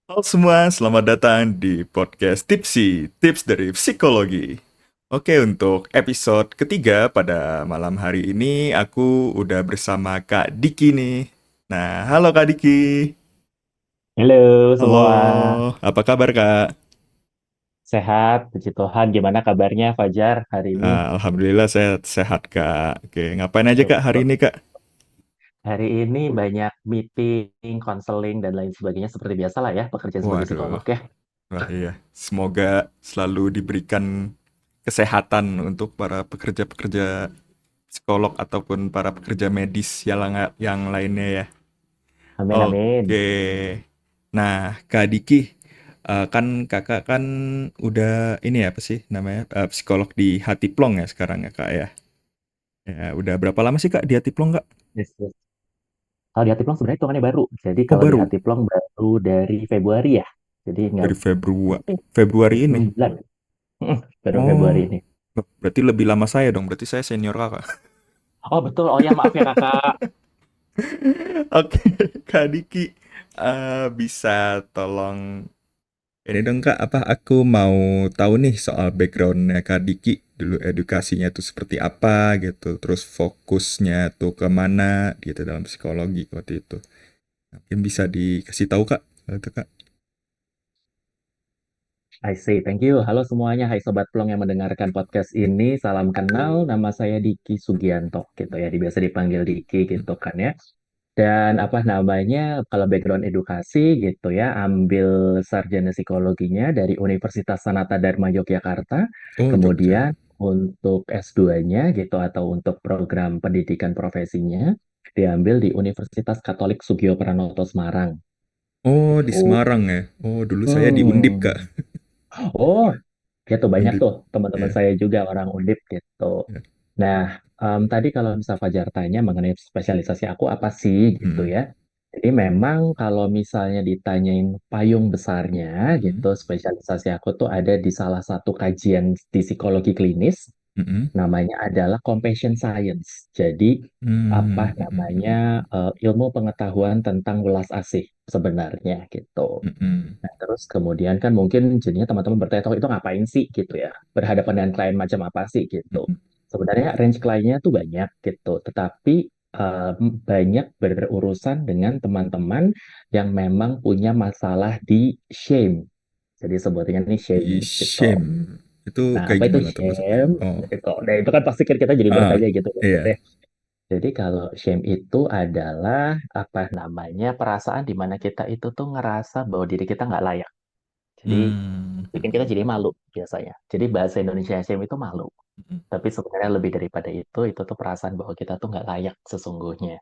Halo semua, selamat datang di podcast Tipsi, Tips dari Psikologi. Oke, untuk episode ketiga pada malam hari ini aku udah bersama Kak Diki nih. Nah, halo Kak Diki. Halo Halo, semua, apa kabar Kak? sehat, puji Tuhan. Gimana kabarnya Fajar hari ini? Alhamdulillah sehat, sehat Kak. Oke, ngapain aja Kak hari Syukur. ini Kak? Hari ini banyak meeting, konseling, dan lain sebagainya seperti biasa lah ya, pekerjaan sebagai Waduh, psikolog ya. wah iya. Semoga selalu diberikan kesehatan untuk para pekerja-pekerja psikolog ataupun para pekerja medis yang lainnya ya. Amin, amin. Oke. Nah, Kak Diki, kan kakak kan udah ini ya apa sih namanya psikolog di Hatiplong ya sekarang ya kak ya. Ya, udah berapa lama sih kak di Hatiplong kak? Yes, yes. Kalau di Hatiplong sebenarnya hitungannya baru. Jadi Oh kalau di baru Hatiplong baru dari Februari ya. Jadi nggak dari Februari baru ini. 6 bulan. Baru Februari Oh, ini. berarti lebih lama saya dong. Berarti saya senior kakak. Oh betul, oh ya maaf ya kakak. Oke, Kak Diki, bisa tolong ini dong Kak, apa aku mau tahu nih soal backgroundnya Kak Diki dulu edukasinya tuh seperti apa gitu, terus fokusnya tuh kemana gitu dalam psikologi waktu itu. Mungkin bisa dikasih tahu Kak, itu Kak. I see, thank you. Halo semuanya, hai Sobat Plong yang mendengarkan podcast ini. Salam kenal, nama saya Diki Sugianto, gitu ya. Biasa dipanggil Diki, gitu kan ya. Dan apa namanya, kalau background edukasi gitu ya, ambil sarjana psikologinya dari Universitas Sanata Dharma Yogyakarta. Oh Jogja. Kemudian untuk S2-nya gitu atau untuk program pendidikan profesinya diambil di Universitas Katolik Sugio Pranoto Semarang. Oh di Gitu. Semarang ya. Oh dulu saya di Undip Kak. Hmm. Oh, gitu banyak Undip. tuh teman-teman Ya. saya juga orang Undip gitu. Ya. Nah, tadi kalau misal Fajar tanya mengenai spesialisasi aku apa sih gitu Hmm. ya. Jadi memang kalau misalnya ditanyain payung besarnya Hmm. gitu, spesialisasi aku tuh ada di salah satu kajian di psikologi klinis, Hmm. namanya adalah compassion science. Jadi apa Hmm. Hmm. namanya ilmu pengetahuan tentang welas asih sebenarnya gitu. Hmm. Hmm. Nah, terus kemudian kan mungkin jadinya teman-teman bertanya, "Oh, itu ngapain sih gitu ya? Berhadapan dengan klien macam apa sih gitu?" Hmm. Sebenarnya range kliennya tuh banyak gitu, tetapi banyak berurusan dengan teman-teman yang memang punya masalah di shame. Jadi sebutnya ini shame Di gitu. shame itu Nah, kayak apa itu gimana tuh maksudnya? shame? Oh. Gitu. Nah, itu kan pasti kan kita jadi Ah, bertanya gitu kan. iya. Jadi kalau shame itu adalah apa namanya perasaan di mana kita itu tuh ngerasa bahwa diri kita nggak layak. Jadi Hmm. bikin kita jadi malu biasanya. Jadi bahasa Indonesia shame itu malu. Mhm. Tapi sebenarnya lebih daripada itu tuh perasaan bahwa kita tuh nggak layak sesungguhnya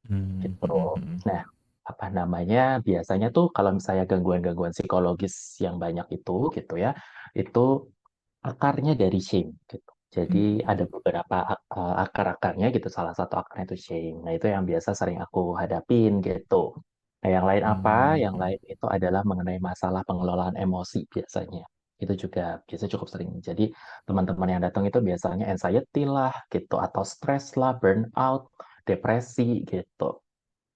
Mmm, gitu. mhm mhm. Nah, apa namanya biasanya tuh kalau misalnya gangguan-gangguan psikologis yang banyak itu gitu ya, itu akarnya dari shame gitu. Jadi Mmm, ada beberapa akar-akarnya gitu. Salah satu akarnya itu shame. Nah, itu yang biasa sering aku hadapin gitu. Nah, yang lain apa? Yang mmm, lain itu adalah mengenai masalah pengelolaan emosi biasanya. Itu juga biasa cukup sering. Jadi teman-teman yang datang itu biasanya anxiety lah gitu atau stres lah, burnout, depresi gitu.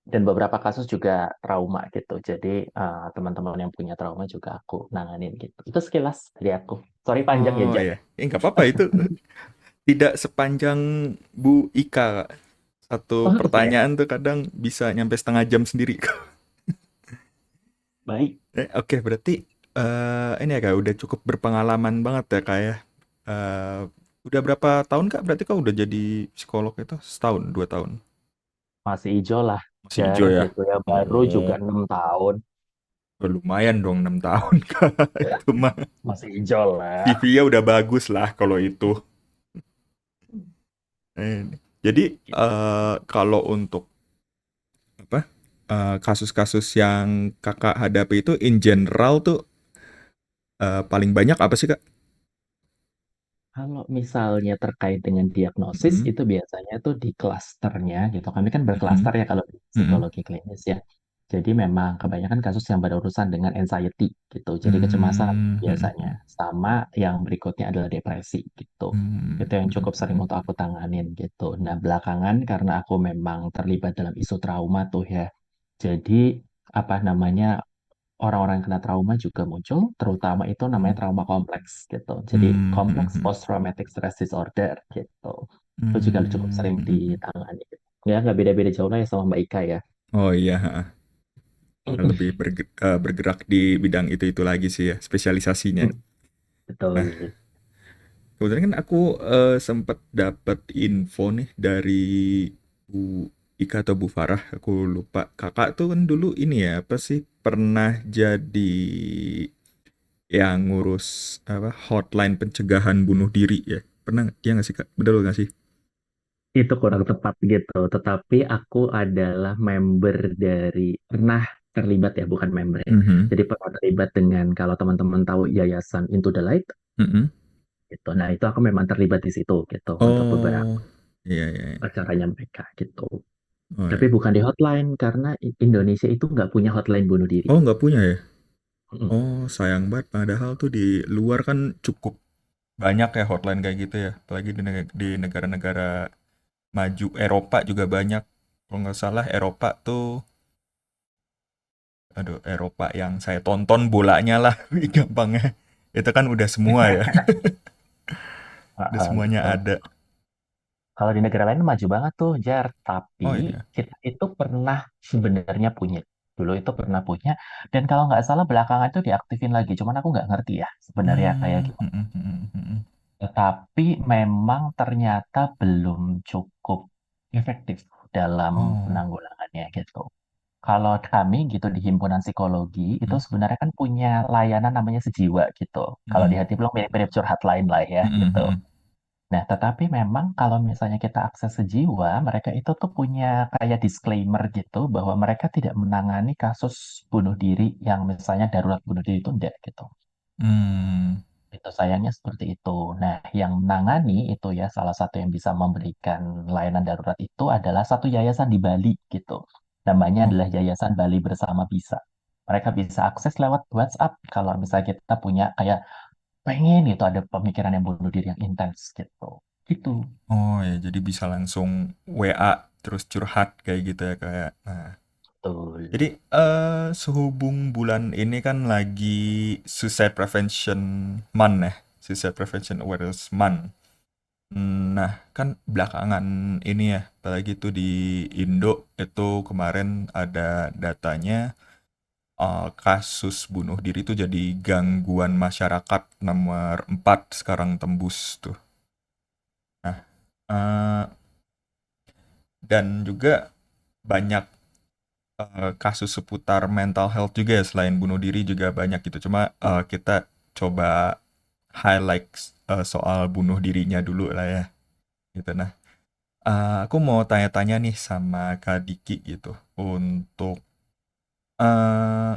Dan beberapa kasus juga trauma gitu. Jadi teman-teman yang punya trauma juga aku nanganin gitu. Itu sekilas dari aku. Sorry panjang ya, oh Jak. ya, nggak apa-apa itu, tidak sepanjang Bu Ika, Kak. Satu Oh iya, pertanyaan tuh kadang bisa nyampe setengah jam sendiri, Kak. baik. Oke berarti, ini ya, Kak, udah cukup berpengalaman banget ya, Kak, ya? Udah berapa tahun, Kak, berarti Kak udah jadi psikolog itu? Setahun, 2 tahun? Masih hijau lah, Masih Jar, ijo ya? gitu ya. Baru juga Oh, 6 tahun. lumayan dong 6 tahun, Kak, Ya, itu mah masih hijau lah. CV-nya udah bagus lah kalau itu. Jadi, kalau untuk apa, kasus-kasus yang Kakak hadapi itu in general tuh, paling banyak apa sih, Kak? Kalau misalnya terkait dengan diagnosis, Mhm, itu biasanya tuh di klasternya gitu. Kami kan mhm, berklaster ya kalau di mhm. psikologi klinis ya. Jadi memang kebanyakan kasus yang berurusan dengan anxiety gitu. Jadi kecemasan Mmm, mhm biasanya. mhm. Sama yang berikutnya adalah depresi gitu. Mmm, Itu yang mhm cukup sering mhm. untuk aku tanganin gitu. Nah, belakangan karena aku memang terlibat dalam isu trauma tuh ya. Jadi apa namanya orang-orang yang kena trauma juga muncul, terutama itu namanya Hmm. trauma kompleks gitu. Jadi Hmm, hmm, kompleks hmm. post traumatic stress disorder gitu. Itu juga cukup Hmm, sering hmm, hmm. ditangani. Ya nggak beda-beda jauh lah ya sama Mbak Ika ya. Oh iya, ha. Lebih bergerak di bidang itu lagi sih ya, spesialisasinya. Nah, Betul. kebetulan kan aku sempat dapat info nih dari Bu Ika atau Bu Farah, aku lupa. Kakak tuh kan dulu ini ya, apa sih, pernah jadi yang ngurus apa hotline pencegahan bunuh diri ya? Pernah ya nggak sih Kak? Betul nggak sih? Itu kurang tepat gitu. Tetapi aku adalah member dari, pernah terlibat ya, bukan member ya. Mhm, Jadi pernah terlibat dengan, kalau teman-teman tahu Yayasan Into the Light, mhm. gitu. Nah itu aku memang terlibat di situ gitu untuk beberapa Oh, iya, iya, iya. acaranya mereka gitu. Oh, Tapi iya. bukan di hotline karena Indonesia itu nggak punya hotline bunuh diri. Oh, nggak punya ya? Mm, Oh, sayang banget. Padahal tuh di luar kan cukup banyak ya hotline kayak gitu ya. Apalagi di negara-negara maju. Eropa juga banyak. Kalau nggak salah Eropa tuh, aduh, Eropa yang saya tonton bolanya lah, gampangnya. Itu kan udah semua ya. Udah semuanya gitu. ada. Kalau di negara lain maju banget tuh, Jar. Tapi Oh iya. kita itu pernah sebenarnya punya. Dulu itu pernah punya. Dan kalau nggak salah belakangan itu diaktifin lagi. Cuman aku nggak ngerti ya sebenarnya kayak Hmm, gimana. hmm. Tetapi memang ternyata belum cukup efektif dalam Oh. penanggulangannya gitu. Kalau kami gitu di himpunan psikologi itu Hmm, sebenarnya kan punya layanan namanya sejiwa gitu. Kalau di hmm, hati belum mirip-mirip curhat lain lah ya gitu. hmm. Nah, tetapi memang kalau misalnya kita akses sejiwa, mereka itu tuh punya kayak disclaimer gitu bahwa mereka tidak menangani kasus bunuh diri yang misalnya darurat bunuh diri itu enggak gitu. Hmm. Itu sayangnya seperti itu. Nah, yang menangani itu ya salah satu yang bisa memberikan layanan darurat itu adalah satu yayasan di Bali gitu. Namanya Oh. adalah Yayasan Bali Bersama Bisa. Mereka bisa akses lewat WhatsApp kalau misalnya kita punya kayak pengen gitu ada pemikiran yang bunuh diri yang intens gitu. Gitu. Oh ya, jadi bisa langsung WA terus curhat kayak gitu ya kayak. Nah, Betul. jadi sehubung bulan ini kan lagi Suicide Prevention Month ya, Suicide Prevention Awareness Month. Nah, kan belakangan ini ya, apalagi tuh di Indo itu kemarin ada datanya, kasus bunuh diri itu jadi gangguan masyarakat nomor 4 sekarang tembus tuh. Nah, eee, dan juga banyak, kasus seputar mental health juga ya, selain bunuh diri juga banyak gitu. Cuma, kita coba highlight, soal bunuh dirinya dulu lah ya, gitu. Nah, aku mau tanya-tanya nih sama Kak Diki gitu, untuk, eee,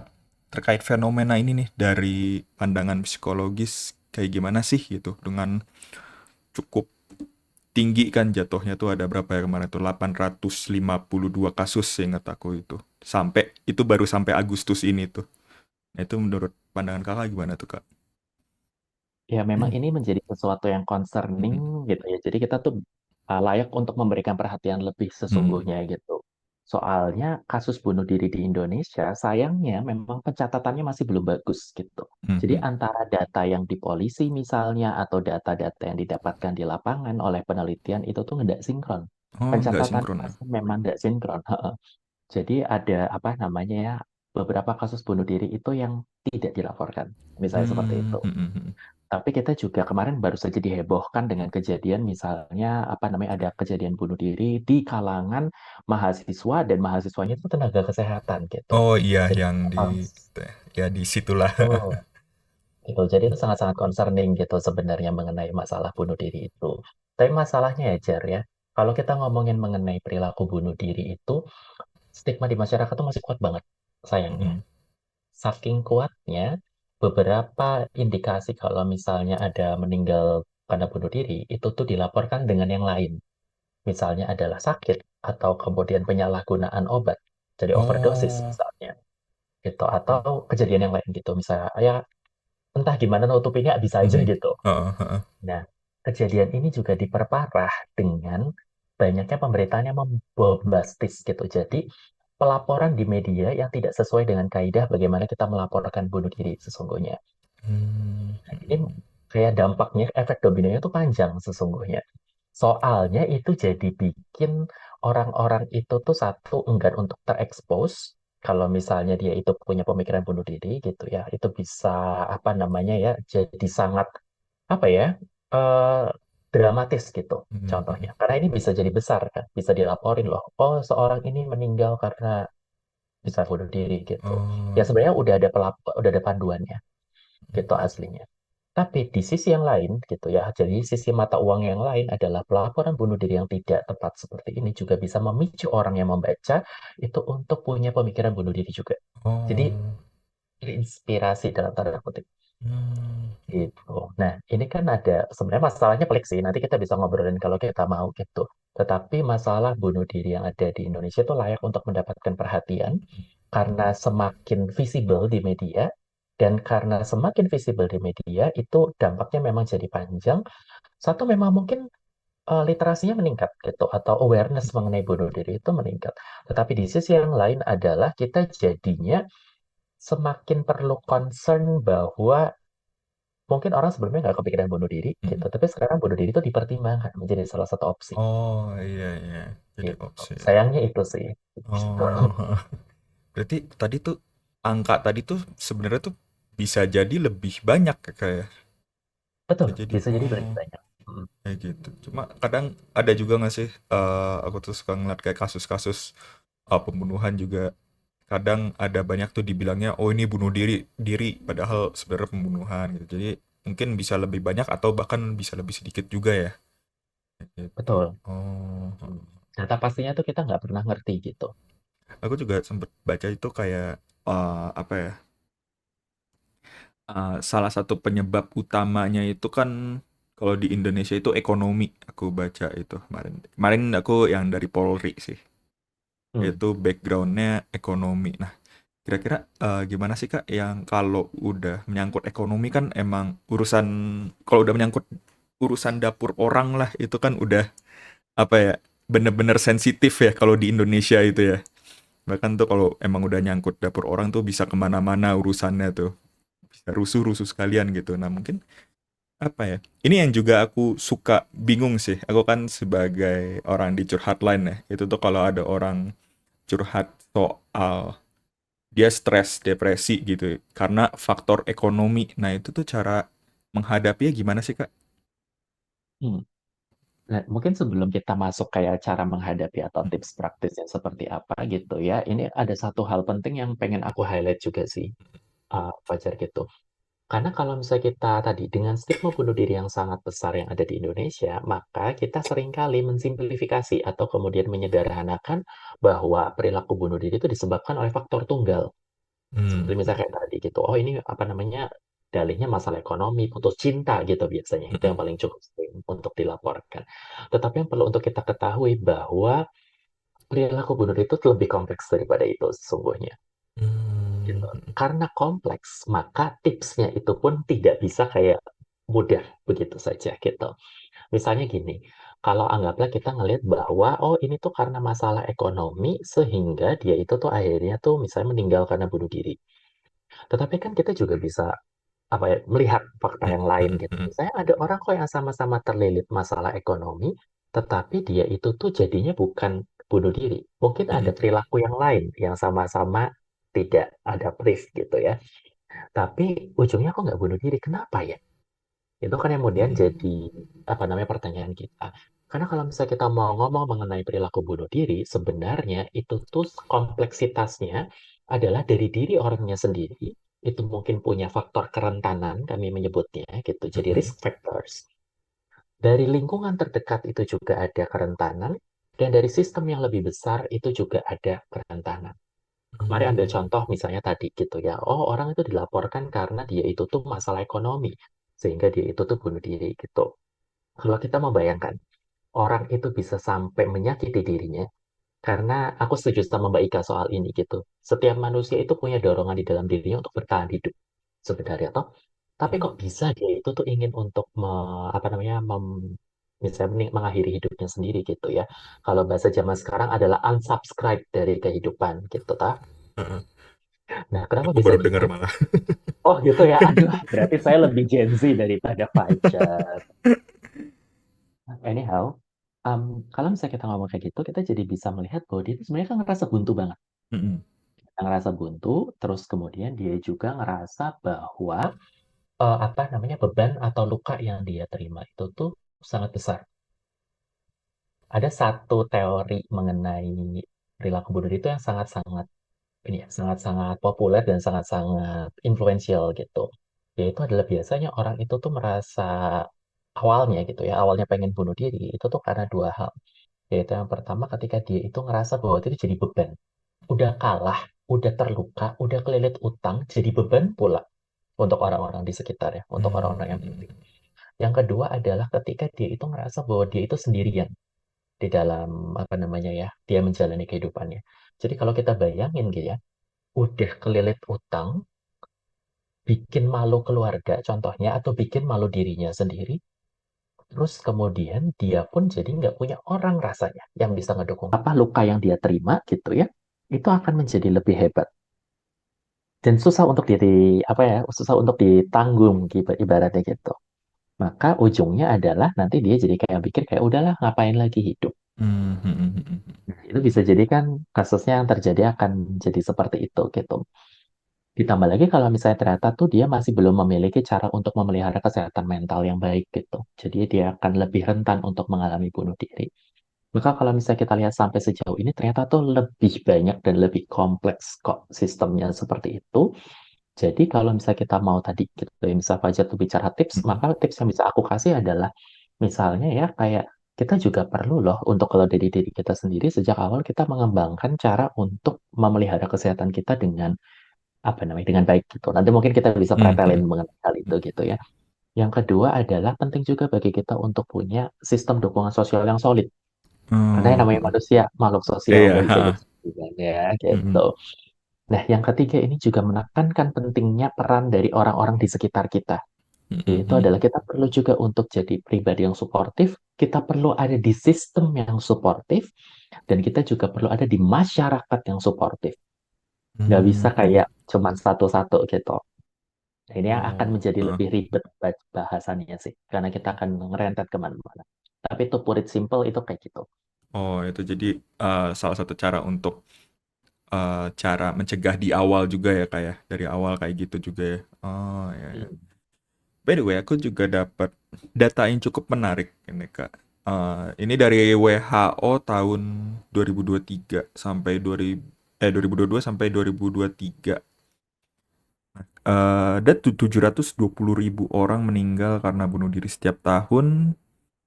terkait fenomena ini nih dari pandangan psikologis kayak gimana sih gitu, dengan cukup tinggi kan jatuhnya tuh ada berapa ya kemarin tuh 852 kasus seingat aku itu. Sampai itu baru sampai Agustus ini tuh. Nah, itu menurut pandangan Kakak gimana tuh, Kak? Ya, memang ini menjadi sesuatu yang concerning Mhm, gitu ya. Jadi kita tuh layak untuk memberikan perhatian lebih mhm. sesungguhnya gitu. Soalnya kasus bunuh diri di Indonesia, sayangnya memang pencatatannya masih belum bagus gitu. Jadi Mhm. antara data yang di polisi misalnya atau data-data yang didapatkan di lapangan oleh penelitian itu tuh nggak sinkron. Oh, nggak Pencatatan sinkron ya? masih memang nggak sinkron. Jadi ada apa namanya ya, beberapa kasus bunuh diri itu yang tidak dilaporkan. Misalnya seperti itu. Mhm, mhm. Tapi kita juga kemarin baru saja dihebohkan dengan kejadian misalnya apa namanya ada kejadian bunuh diri di kalangan mahasiswa dan mahasiswanya itu tenaga kesehatan gitu. Oh iya, Jadi yang di ya di situlah. betul gitu. Jadi itu sangat-sangat concerning gitu sebenarnya mengenai masalah bunuh diri itu. Tapi masalahnya ya Jar ya, kalau kita ngomongin mengenai perilaku bunuh diri itu stigma di masyarakat tuh masih kuat banget sayangnya. Mhm. Saking kuatnya beberapa indikasi kalau misalnya ada meninggal karena bunuh diri itu tuh dilaporkan dengan yang lain. Misalnya adalah sakit atau kemudian penyalahgunaan obat, jadi overdosis Oh. misalnya, gitu. Atau kejadian yang lain gitu. Misalnya, ya entah gimana nutupinnya bisa aja Mhm. gitu. Heeh, heeh. Nah, kejadian ini juga diperparah dengan banyaknya pemberitaan yang membombastis gitu. Jadi, pelaporan di media yang tidak sesuai dengan kaidah bagaimana kita melaporkan bunuh diri sesungguhnya. Hmm. Nah, ini kayak dampaknya, efek dominonya itu panjang sesungguhnya. Soalnya itu jadi bikin orang-orang itu tuh satu enggan untuk terekspos. Kalau misalnya dia itu punya pemikiran bunuh diri gitu ya, itu bisa apa namanya ya, jadi sangat apa ya, eh, dramatis gitu Hmm. contohnya. Karena ini bisa jadi besar kan, bisa dilaporin loh. Oh, seorang ini meninggal karena bisa bunuh diri gitu. Ya Oh. sebenarnya udah ada panduannya gitu aslinya. Tapi di sisi yang lain gitu ya, jadi sisi mata uang yang lain adalah pelaporan bunuh diri yang tidak tepat seperti ini juga bisa memicu orang yang membaca itu untuk punya pemikiran bunuh diri juga. Jadi Oh. inspirasi dalam tanda kutip Hmm. gitu. Nah, ini kan ada sebenarnya masalahnya pelik sih. Nanti kita bisa ngobrolin kalau kita mau gitu. Tetapi masalah bunuh diri yang ada di Indonesia itu layak untuk mendapatkan perhatian karena semakin visible di media dan karena semakin visible di media itu dampaknya memang jadi panjang. Satu memang mungkin literasinya meningkat gitu atau awareness mengenai bunuh diri itu meningkat. Tetapi di sisi yang lain adalah kita jadinya semakin perlu concern bahwa mungkin orang sebelumnya nggak kepikiran bunuh diri gitu, Hmm. tapi sekarang bunuh diri itu dipertimbangkan menjadi salah satu opsi Oh, iya iya. Jadi gitu. opsi. Sayangnya itu sih. Oh. Berarti tadi tuh angka tadi tuh sebenarnya tuh bisa jadi lebih banyak ya, kayak Betul, bisa jadi bisa jadi lebih oh banyak. Mm, kayak gitu. Cuma kadang ada juga nggak sih aku tuh suka ngeliat kayak kasus-kasus pembunuhan juga kadang ada banyak tuh dibilangnya oh ini bunuh diri diri padahal sebenarnya pembunuhan gitu. Jadi mungkin bisa lebih banyak atau bahkan bisa lebih sedikit juga ya. Kayak gitu. betul. Oh. Mm. Data pastinya tuh kita nggak pernah ngerti gitu. Aku juga sempet baca itu kayak apa ya? Salah satu penyebab utamanya itu kan kalau di Indonesia itu ekonomi. Aku baca itu kemarin. Kemarin aku yang dari Polri sih. Hmm. Itu backgroundnya ekonomi. Nah, kira-kira gimana sih Kak yang kalau udah menyangkut ekonomi kan emang urusan kalau udah menyangkut urusan dapur orang lah itu kan udah apa ya bener-bener sensitif ya kalau di Indonesia itu ya. Bahkan tuh kalau emang udah nyangkut dapur orang tuh bisa kemana-mana urusannya tuh. Bisa rusuh-rusuh sekalian gitu. Nah mungkin apa ya? Ini yang juga aku suka bingung sih. Aku kan sebagai orang di curhat line ya. Itu tuh kalau ada orang curhat soal dia stres, depresi gitu karena faktor ekonomi. Nah, itu tuh cara menghadapinya gimana sih, Kak? Hmm. Nah, mungkin sebelum kita masuk kayak cara menghadapi atau Mhm. tips praktisnya seperti apa gitu ya, ini ada satu hal penting yang pengen aku highlight juga sih, Fajar gitu. Karena kalau misalnya kita tadi dengan stigma bunuh diri yang sangat besar yang ada di Indonesia, maka kita seringkali mensimplifikasi atau kemudian menyederhanakan bahwa perilaku bunuh diri itu disebabkan oleh faktor tunggal. Hmm. Seperti misalnya kayak tadi gitu, oh ini apa namanya, dalihnya masalah ekonomi, putus cinta gitu biasanya. Itu Mhm. yang paling cukup sering untuk dilaporkan. Tetapi yang perlu untuk kita ketahui bahwa perilaku bunuh diri itu lebih kompleks daripada itu sesungguhnya. Gitu. Mmm. Karena kompleks, maka tipsnya itu pun tidak bisa kayak mudah begitu saja gitu. Misalnya gini, kalau anggaplah kita ngelihat bahwa oh ini tuh karena masalah ekonomi sehingga dia itu tuh akhirnya tuh misalnya meninggal karena bunuh diri. Tetapi kan kita juga bisa apa ya, melihat fakta Mhm yang lain mhm gitu. mhm Misalnya ada orang kok yang sama-sama terlilit masalah ekonomi, tetapi dia itu tuh jadinya bukan bunuh diri. Mungkin ada mhm. perilaku yang lain yang sama-sama tidak ada priv gitu ya. Tapi ujungnya kok nggak bunuh diri. Kenapa ya? Itu kan yang kemudian Mmm. jadi apa namanya pertanyaan kita. Karena kalau misalnya kita mau ngomong mengenai perilaku bunuh diri, sebenarnya itu tuh kompleksitasnya adalah dari diri orangnya sendiri. Itu mungkin punya faktor kerentanan, kami menyebutnya gitu. Jadi Mhm. risk factors. Dari lingkungan terdekat itu juga ada kerentanan. Dan dari sistem yang lebih besar itu juga ada kerentanan. Kemarin ambil Mmm. contoh misalnya tadi gitu ya. Oh, orang itu dilaporkan karena dia itu tuh masalah ekonomi. Sehingga dia itu tuh bunuh diri gitu. Kalau kita membayangkan, orang itu bisa sampai menyakiti dirinya, karena aku setuju sama Mbak Ika soal ini gitu. Setiap manusia itu punya dorongan di dalam dirinya untuk bertahan hidup sebenarnya toh. Tapi Mhm. kok bisa dia itu tuh ingin untuk apa namanya misalnya mengakhiri hidupnya sendiri gitu ya. Kalau bahasa zaman sekarang adalah unsubscribe dari kehidupan gitu ta. Heeh. Nah, kenapa Aku bisa baru dengar gitu? malah. Oh gitu ya, aduh, berarti saya lebih Gen Z daripada Fajar. Anyhow, kalau misalnya kita ngomong kayak gitu, kita jadi bisa melihat bahwa dia itu sebenarnya kan ngerasa buntu banget. Mhm. Dia ngerasa buntu, terus kemudian dia juga ngerasa bahwa apa namanya beban atau luka yang dia terima itu tuh sangat besar. Ada satu teori mengenai perilaku bunuh diri itu yang sangat-sangat ini ya, sangat-sangat populer dan sangat-sangat influential gitu. Yaitu adalah biasanya orang itu tuh merasa awalnya gitu ya, awalnya pengen bunuh diri itu tuh karena dua hal. Yaitu yang pertama ketika dia itu ngerasa bahwa itu jadi beban. Udah kalah, udah terluka, udah kelilit utang, jadi beban pula untuk orang-orang di sekitarnya, untuk orang-orang yang penting. Mmm. Yang kedua adalah ketika dia itu ngerasa bahwa dia itu sendirian di dalam apa namanya ya, dia menjalani kehidupannya. Jadi kalau kita bayangin gitu ya, udah kelilit utang, bikin malu keluarga contohnya, atau bikin malu dirinya sendiri, terus kemudian dia pun jadi nggak punya orang rasanya yang bisa ngedukung. Apa luka yang dia terima gitu ya, itu akan menjadi lebih hebat. Dan susah untuk apa ya, susah untuk ditanggung ibaratnya gitu. Maka ujungnya adalah nanti dia jadi kayak pikir kayak udahlah ngapain lagi hidup. Mmm, mhm mhm. Nah, itu bisa jadi kan kasusnya yang terjadi akan jadi seperti itu gitu. Ditambah lagi kalau misalnya ternyata tuh dia masih belum memiliki cara untuk memelihara kesehatan mental yang baik gitu. Jadi dia akan lebih rentan untuk mengalami bunuh diri. Maka kalau misalnya kita lihat sampai sejauh ini ternyata tuh lebih banyak dan lebih kompleks kok sistemnya seperti itu. Jadi kalau misalnya kita mau tadi gitu ya, misal Fajar tuh bicara tips, Mhm. maka tips yang bisa aku kasih adalah misalnya ya kayak kita juga perlu loh untuk kalau dari diri kita sendiri sejak awal kita mengembangkan cara untuk memelihara kesehatan kita dengan apa namanya dengan baik gitu. Nanti mungkin kita bisa Mmm, pretelin mhm. mengenai hal itu gitu ya. Yang kedua adalah penting juga bagi kita untuk punya sistem dukungan sosial yang solid. Karena yang Oh, namanya heeh. manusia makhluk sosial Iya, nggak bisa heeh. hidup sendirian ya gitu. Mhm. Nah, yang ketiga ini juga menekankan pentingnya peran dari orang-orang di sekitar kita. Mhm Yaitu mhm. adalah kita perlu juga untuk jadi pribadi yang suportif, kita perlu ada di sistem yang suportif, dan kita juga perlu ada di masyarakat yang suportif. Nggak bisa Mmm, mhm. kayak cuman satu-satu gitu. Nah, ini yang akan Oh, menjadi heeh. lebih ribet bahasannya sih, karena kita akan ngerentet kemana-mana. Tapi to put it simple itu kayak gitu. Oh, itu jadi, salah satu cara untuk, cara mencegah di awal juga ya, Kak, ya? Dari awal kayak gitu juga ya? Oh, ya ya. Hmm. By the way, aku juga dapat data yang cukup menarik ini, Kak. Ini dari WHO tahun 2023 sampai 2022 sampai 2023. Ada 720.000 orang meninggal karena bunuh diri setiap tahun,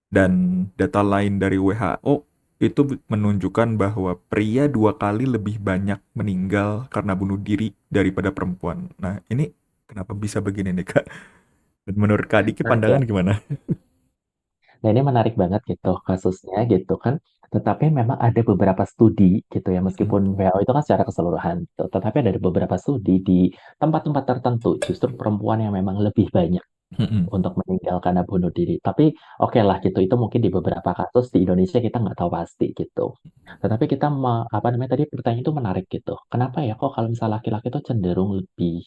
dan data lain dari WHO itu menunjukkan bahwa pria 2 kali lebih banyak meninggal karena bunuh diri daripada perempuan. Nah, ini kenapa bisa begini nih, Kak? Dan menurut Kak Diki Menarik ya. pandangan gimana? Nah, ini menarik banget gitu kasusnya gitu kan. Tetapi memang ada beberapa studi gitu ya, Mhm, meskipun WHO itu kan secara keseluruhan, gitu. Tetapi ada beberapa studi di tempat-tempat tertentu, justru perempuan yang memang lebih banyak mhm, untuk meninggal karena bunuh diri. Tapi oke lah gitu, itu mungkin di beberapa kasus di Indonesia kita nggak tahu pasti gitu. Tetapi kita apa namanya tadi pertanyaan itu menarik gitu. Kenapa ya kok kalau misalnya laki-laki itu cenderung lebih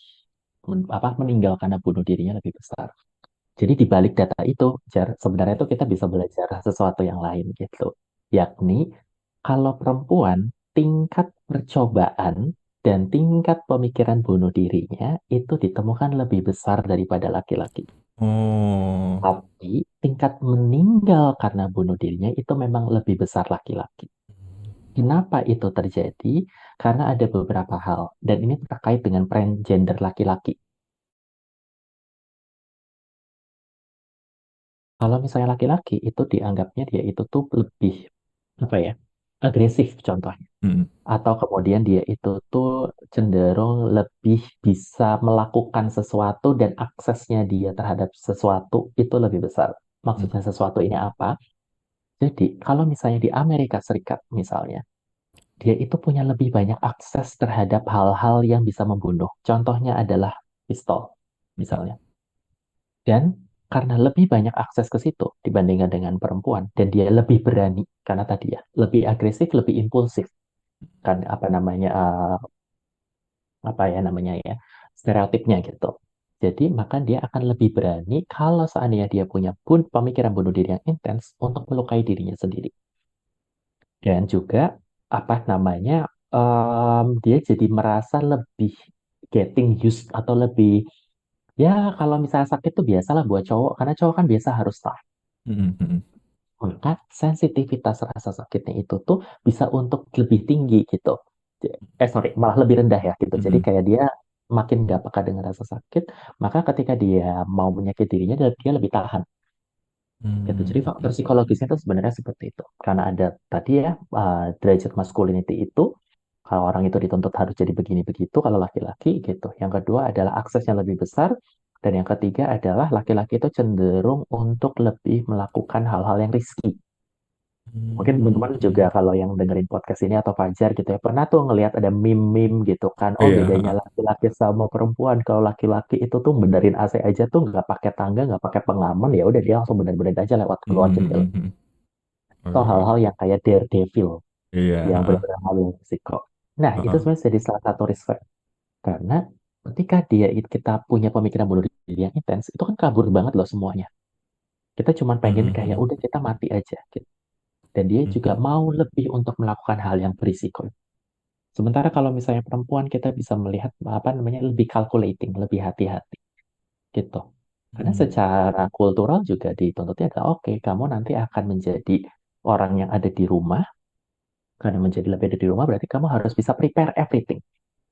meninggal karena bunuh dirinya lebih besar? Jadi di balik data itu, sebenarnya itu kita bisa belajar sesuatu yang lain gitu. Yakni kalau perempuan tingkat percobaan dan tingkat pemikiran bunuh dirinya itu ditemukan lebih besar daripada laki-laki. oh, Tapi tingkat meninggal karena bunuh dirinya itu memang lebih besar laki-laki. Kenapa itu terjadi? Karena ada beberapa hal, dan ini terkait dengan peran gender laki-laki. Kalau misalnya laki-laki itu dianggapnya dia itu tuh lebih apa ya agresif contohnya, mhm, atau kemudian dia itu tuh cenderung lebih bisa melakukan sesuatu dan aksesnya dia terhadap sesuatu itu lebih besar. mhm, Maksudnya sesuatu ini apa? Jadi kalau misalnya di Amerika Serikat misalnya, dia itu punya lebih banyak akses terhadap hal-hal yang bisa membunuh. Contohnya adalah pistol mhm, misalnya. Dan karena lebih banyak akses ke situ dibandingkan dengan perempuan dan dia lebih berani karena tadi ya lebih agresif, lebih impulsif kan apa namanya apa ya namanya ya stereotipnya gitu. Jadi maka dia akan lebih berani kalau seandainya dia punya pemikiran bunuh diri yang intens untuk melukai dirinya sendiri. Dan juga apa namanya dia jadi merasa lebih getting used atau lebih ya kalau misalnya sakit tuh biasalah buat cowok karena cowok kan biasa harus tough. Mhm, mhm. Maka sensitivitas rasa sakitnya itu tuh bisa untuk lebih tinggi gitu. Sorry, malah lebih rendah ya gitu. Jadi Mhm. kayak dia makin nggak peka dengan rasa sakit, maka ketika dia mau menyakiti dirinya, dia lebih tahan gitu. Mmm, Jadi faktor mhm. psikologisnya itu sebenarnya seperti itu. Karena ada tadi ya derajat masculinity itu, kalau orang itu dituntut harus jadi begini begitu, kalau laki-laki gitu. Yang kedua adalah akses yang lebih besar, dan yang ketiga adalah laki-laki itu cenderung untuk lebih melakukan hal-hal yang risky. Mungkin Mmm, teman-teman juga mhm. kalau yang dengerin podcast ini atau Fajar gitu ya, pernah tuh ngelihat ada meme-meme gitu kan. Oh Iya, bedanya heeh. laki-laki sama perempuan. Kalau laki-laki itu tuh benerin AC aja tuh nggak pakai tangga, nggak pakai pengaman, ya udah dia langsung bener-bener aja lewat Mhm, keluar mhm, jendela. mhm. Atau hal-hal Oh, yang kayak Daredevil, iya, yang heeh, benar-benar hal yang risiko. Nah, itu heeh. sebenarnya jadi salah satu risk factor. Karena ketika kita punya pemikiran bunuh diri yang intens, itu kan kabur banget loh semuanya. Kita cuma pengen Mhm, kayak mhm. udah kita mati aja gitu. Dan dia juga Mhm. mau lebih untuk melakukan hal yang berisiko. Sementara kalau misalnya perempuan kita bisa melihat apa namanya lebih calculating, lebih hati-hati gitu. Karena Mhm. secara kultural juga dituntutnya adalah oke, kamu nanti akan menjadi orang yang ada di rumah. Karena menjadi lebih ada di rumah berarti kamu harus bisa prepare everything.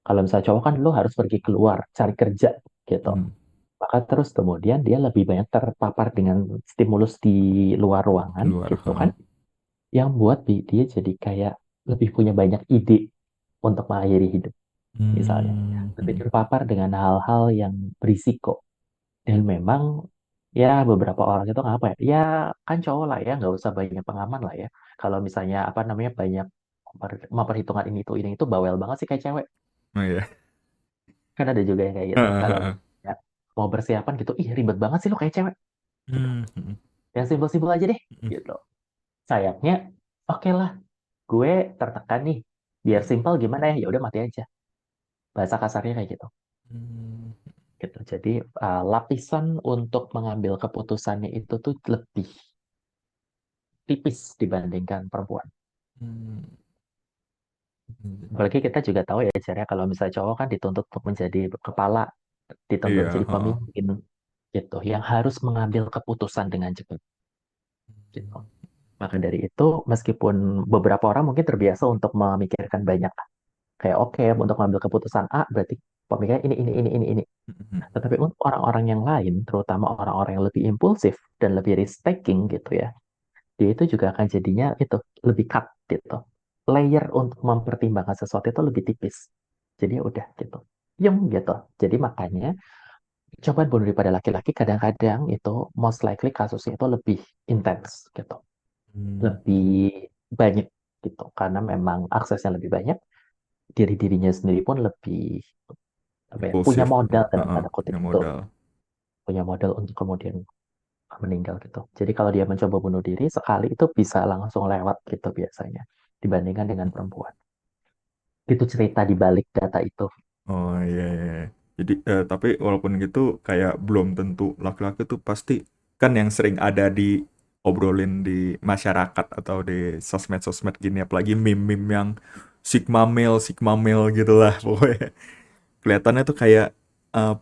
Kalau misalnya cowok kan lo harus pergi keluar cari kerja gitu. Mhm. Maka terus kemudian dia lebih banyak terpapar dengan stimulus di luar Di ruangan luar, gitu heeh. kan. Yang buat dia jadi kayak lebih punya banyak ide untuk mengakhiri hidup. Misalnya. Mmm, Lebih mhm. terpapar dengan hal-hal yang berisiko. Dan memang ya beberapa orang itu ngapa ya? Ya kan cowok lah ya, nggak usah banyak pengaman lah ya. Kalau misalnya apa namanya banyak memperhitungkan ini itu bawel banget sih kayak cewek. Oh, iya. Kan ada juga yang kayak gitu. Heeh, Kalau heeh. ya, mau persiapan gitu, ih ribet banget sih lo kayak cewek. Gitu. Mmm, mhm, Yang simpel-simpel aja deh. mhm. Gitu. Sayapnya, oke lah, gue tertekan nih. Biar simpel gimana ya? Ya udah mati aja. Bahasa kasarnya kayak gitu. Mmm, Gitu. Jadi lapisan untuk mengambil keputusannya itu tuh lebih tipis dibandingkan perempuan. mmm, mhm. Apalagi kita juga tahu ya caranya kalau misalnya cowok kan dituntut untuk menjadi kepala, dituntut Iya, jadi heeh. pemimpin gitu, yang harus mengambil keputusan dengan cepat gitu. Maka dari itu meskipun beberapa orang mungkin terbiasa untuk memikirkan banyak kayak oke untuk mengambil keputusan A berarti pemikiran ini. Mhm, Tetapi untuk orang-orang yang lain, terutama orang-orang yang lebih impulsif dan lebih risk taking gitu ya, dia itu juga akan jadinya itu lebih cut gitu. Layer untuk mempertimbangkan sesuatu itu lebih tipis. Jadi ya udah gitu. Yung gitu. Jadi makanya cobaan bunuh diri pada laki-laki kadang-kadang itu most likely kasusnya itu lebih intens gitu. mmm, Lebih banyak gitu. Karena memang aksesnya lebih banyak, diri-dirinya sendiri pun lebih apa ya, punya impulsif, modal dalam heeh, tanda kutip punya itu. modal. Punya modal untuk kemudian meninggal gitu. Jadi kalau dia mencoba bunuh diri sekali itu bisa langsung lewat gitu biasanya dibandingkan dengan perempuan. Itu cerita di balik data itu. Oh, iya, iya, iya. Jadi, tapi walaupun gitu kayak belum tentu laki-laki tuh pasti kan yang sering ada diobrolin di masyarakat atau di sosmed-sosmed gini, apalagi meme-meme yang sigma male gitulah pokoknya. Kelihatannya tuh kayak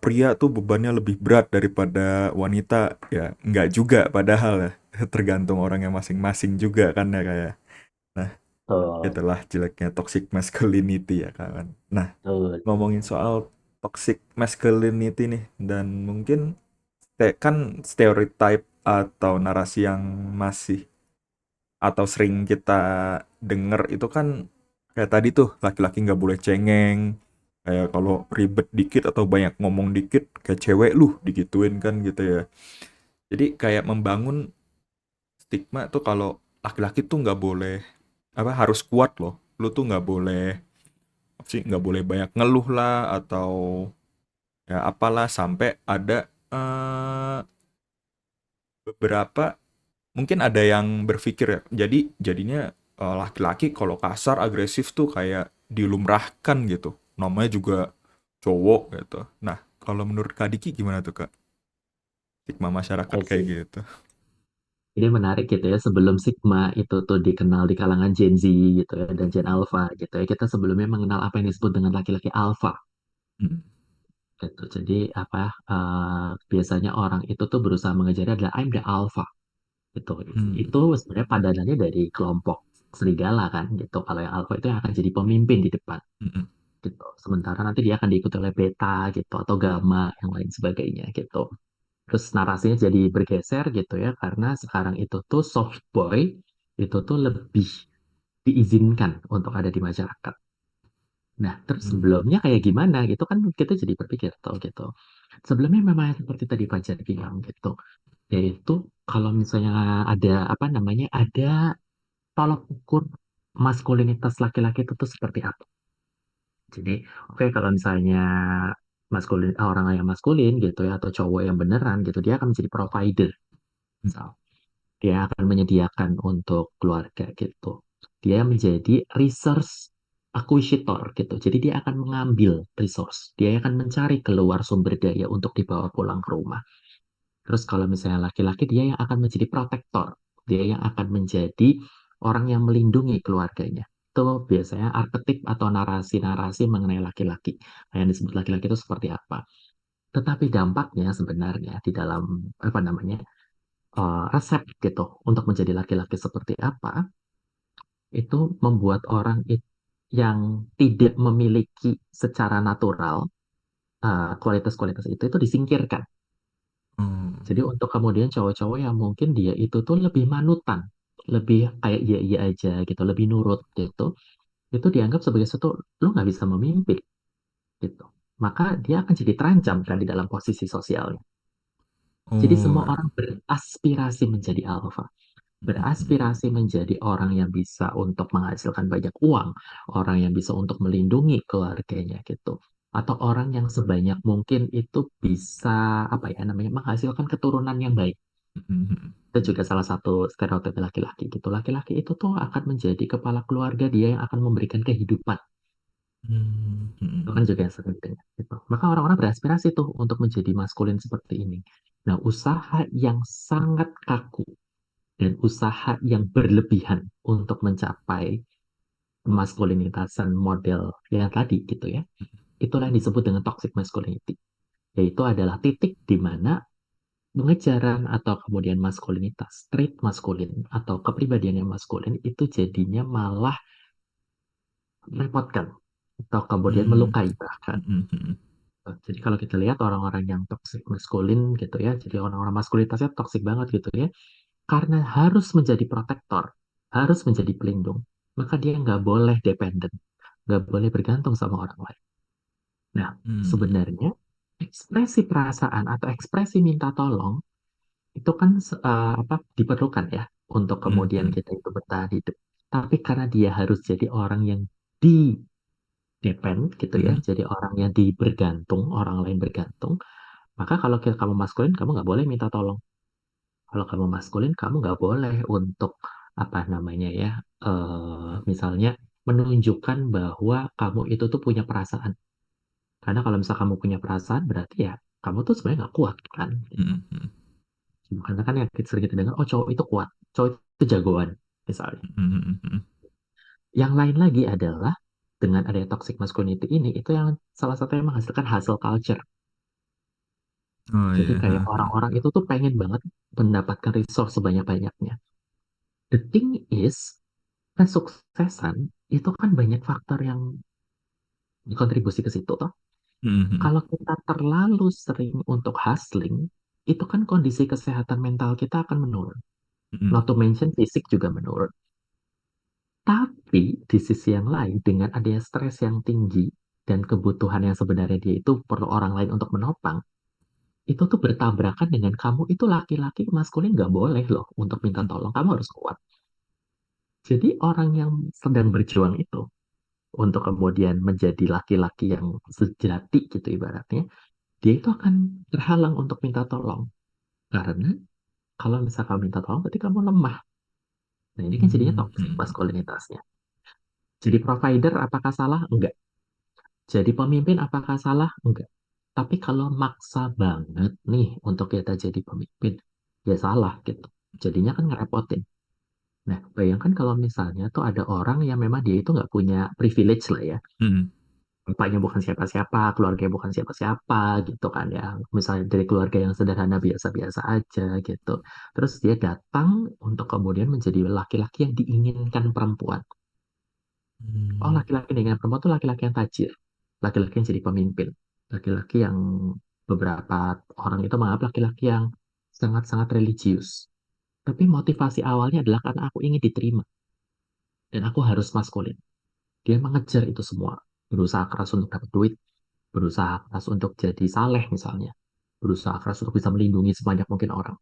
pria tuh bebannya lebih berat daripada wanita. Ya, nggak juga padahal ya. Tergantung orangnya masing-masing juga kan ya kayak. Nah, Betul, itulah jeleknya toxic masculinity ya kan. Nah, betul. ngomongin soal toxic masculinity nih dan mungkin kan stereotype atau narasi yang masih atau sering kita denger itu kan kayak tadi tuh laki-laki nggak boleh cengeng, kayak kalau ribet dikit atau banyak ngomong dikit kayak cewek lu digituin kan gitu ya. Jadi kayak membangun stigma tuh kalau laki-laki tuh nggak boleh apa harus kuat loh, lu tuh nggak boleh apa sih nggak boleh banyak ngeluh lah atau ya apalah sampai ada beberapa mungkin ada yang berpikir ya, jadinya laki-laki kalau kasar agresif tuh kayak dilumrahkan gitu. Namanya juga cowok gitu. Nah, kalau menurut Kak Diki gimana tuh Kak? Stigma masyarakat I kayak see. gitu. Ini menarik gitu ya, sebelum Sigma itu tuh dikenal di kalangan Gen Z gitu ya, dan Gen Alpha gitu ya, kita sebelumnya mengenal apa yang disebut dengan laki-laki alpha Mm, gitu. Jadi apa, biasanya orang itu tuh berusaha mengejar adalah I'm the alpha gitu. mm, Itu sebenarnya padanannya dari kelompok serigala kan gitu. Kalau yang alpha itu yang akan jadi pemimpin di depan mm, gitu. Sementara nanti dia akan diikuti oleh beta gitu atau gamma yang lain sebagainya gitu. Terus narasinya jadi bergeser gitu ya, karena sekarang itu tuh soft boy itu tuh lebih diizinkan untuk ada di masyarakat. Nah, terus mm, sebelumnya kayak gimana gitu kan kita jadi berpikir tuh gitu. Sebelumnya memang seperti tadi Fajar bilang gitu, yaitu kalau misalnya ada apa namanya, ada tolok ukur maskulinitas laki-laki itu tuh seperti apa. Jadi, oke kalau misalnya orang yang maskulin gitu ya atau cowok yang beneran gitu, dia akan menjadi provider. mm, Misal, dia akan menyediakan untuk keluarga gitu. Dia menjadi resource acquisitor gitu. Jadi dia akan mengambil resource. Dia akan mencari keluar sumber daya untuk dibawa pulang ke rumah. Terus kalau misalnya laki-laki, dia yang akan menjadi protektor. Dia yang akan menjadi orang yang melindungi keluarganya. Itu biasanya arketip atau narasi-narasi mengenai laki-laki. Nah, yang disebut laki-laki itu seperti apa. Tetapi dampaknya sebenarnya di dalam apa namanya, resep gitu untuk menjadi laki-laki seperti apa, itu membuat orang yang tidak memiliki secara natural kualitas-kualitas itu disingkirkan. mm, Jadi untuk kemudian cowok-cowok yang mungkin dia itu tuh lebih manutan, lebih kayak iya iya aja gitu, lebih nurut gitu, itu dianggap sebagai sesuatu lu nggak bisa memimpin gitu. Maka dia akan jadi terancam kan di dalam posisi sosialnya. Jadi oh, semua orang beraspirasi menjadi alpha, mm, mm, beraspirasi menjadi orang yang bisa untuk menghasilkan banyak uang, orang yang bisa untuk melindungi keluarganya gitu. Atau orang yang sebanyak mungkin itu bisa apa ya namanya menghasilkan keturunan yang baik. mm, Itu juga salah satu stereotip laki-laki gitu. Laki-laki itu tuh akan menjadi kepala keluarga, dia yang akan memberikan kehidupan. mm, Itu kan mm, juga yang sering dengar gitu. Maka orang-orang beraspirasi tuh untuk menjadi maskulin seperti ini. Nah, usaha yang sangat kaku dan usaha yang berlebihan untuk mencapai maskulinitasan model yang tadi gitu ya. Itulah yang disebut dengan toxic masculinity. Yaitu adalah titik di mana pengejaran atau kemudian maskulinitas, trait maskulin atau kepribadian yang maskulin itu jadinya malah merepotkan atau kemudian mm, melukai bahkan. mm, mm, Jadi kalau kita lihat orang-orang yang toxic maskulin gitu ya, jadi orang-orang maskulinitasnya toxic banget gitu ya, karena harus menjadi protektor, harus menjadi pelindung, maka dia nggak boleh dependen, nggak boleh bergantung sama orang lain. Nah, mm, sebenarnya ekspresi perasaan atau ekspresi minta tolong itu kan apa diperlukan ya untuk mm, kemudian mm, kita itu bertahan hidup. Tapi karena dia harus jadi orang yang depend gitu ya, mm, jadi orang yang bergantung, orang lain bergantung, maka kalau kamu maskulin, kamu nggak boleh minta tolong. Kalau kamu maskulin, kamu nggak boleh untuk apa namanya ya, misalnya menunjukkan bahwa kamu itu tuh punya perasaan. Karena kalau misal kamu punya perasaan, berarti ya kamu tuh sebenarnya nggak kuat kan. Gitu. mm, mm, Karena kan yang sering kita dengar, oh cowok itu kuat, cowok itu jagoan, misalnya. mm, mm. Yang lain lagi adalah dengan adanya toxic masculinity ini, itu yang salah satu yang menghasilkan hustle culture. Oh Jadi iya, kayak ha, ha. orang-orang itu tuh pengen banget mendapatkan resource sebanyak-banyaknya. The thing is, kesuksesan itu kan banyak faktor yang kontribusi ke situ toh. Mm, mm, Kalau kita terlalu sering untuk hustling, itu kan kondisi kesehatan mental kita akan menurun. mm, Not to mention fisik juga menurun. Tapi di sisi yang lain, dengan adanya stres yang tinggi dan kebutuhan yang sebenarnya dia itu perlu orang lain untuk menopang, itu tuh bertabrakan dengan kamu itu laki-laki maskulin nggak boleh loh untuk minta mm, tolong. Kamu harus kuat. Jadi orang yang sedang berjuang itu untuk kemudian menjadi laki-laki yang sejati gitu ibaratnya, dia itu akan terhalang untuk minta tolong. Karena Kalau misal kamu minta tolong, berarti kamu lemah. Nah, ini kan jadinya Hmm, toxic hmm, maskulinitasnya. Jadi provider apakah salah? Enggak. Jadi pemimpin apakah salah? Enggak. Tapi kalau maksa banget nih untuk kita jadi pemimpin, ya salah gitu. Jadinya kan ngerepotin. Nah, bayangkan kalau misalnya tuh ada orang yang memang dia itu nggak punya privilege lah ya. hmm, Bapaknya bukan siapa-siapa, keluarganya bukan siapa-siapa gitu kan ya. Misalnya dari keluarga yang sederhana biasa-biasa aja gitu. Terus dia datang untuk kemudian menjadi laki-laki yang diinginkan perempuan. Oh, hmm, laki-laki dengan perempuan itu laki-laki yang tajir. Laki-laki yang jadi pemimpin. Laki-laki yang beberapa orang itu menganggap laki-laki yang sangat-sangat religius. Tapi motivasi awalnya adalah karena aku ingin diterima. Dan aku harus maskulin. Dia mengejar itu semua. Berusaha keras untuk dapat duit. Berusaha keras untuk jadi saleh misalnya. Berusaha keras untuk bisa melindungi sebanyak mungkin orang.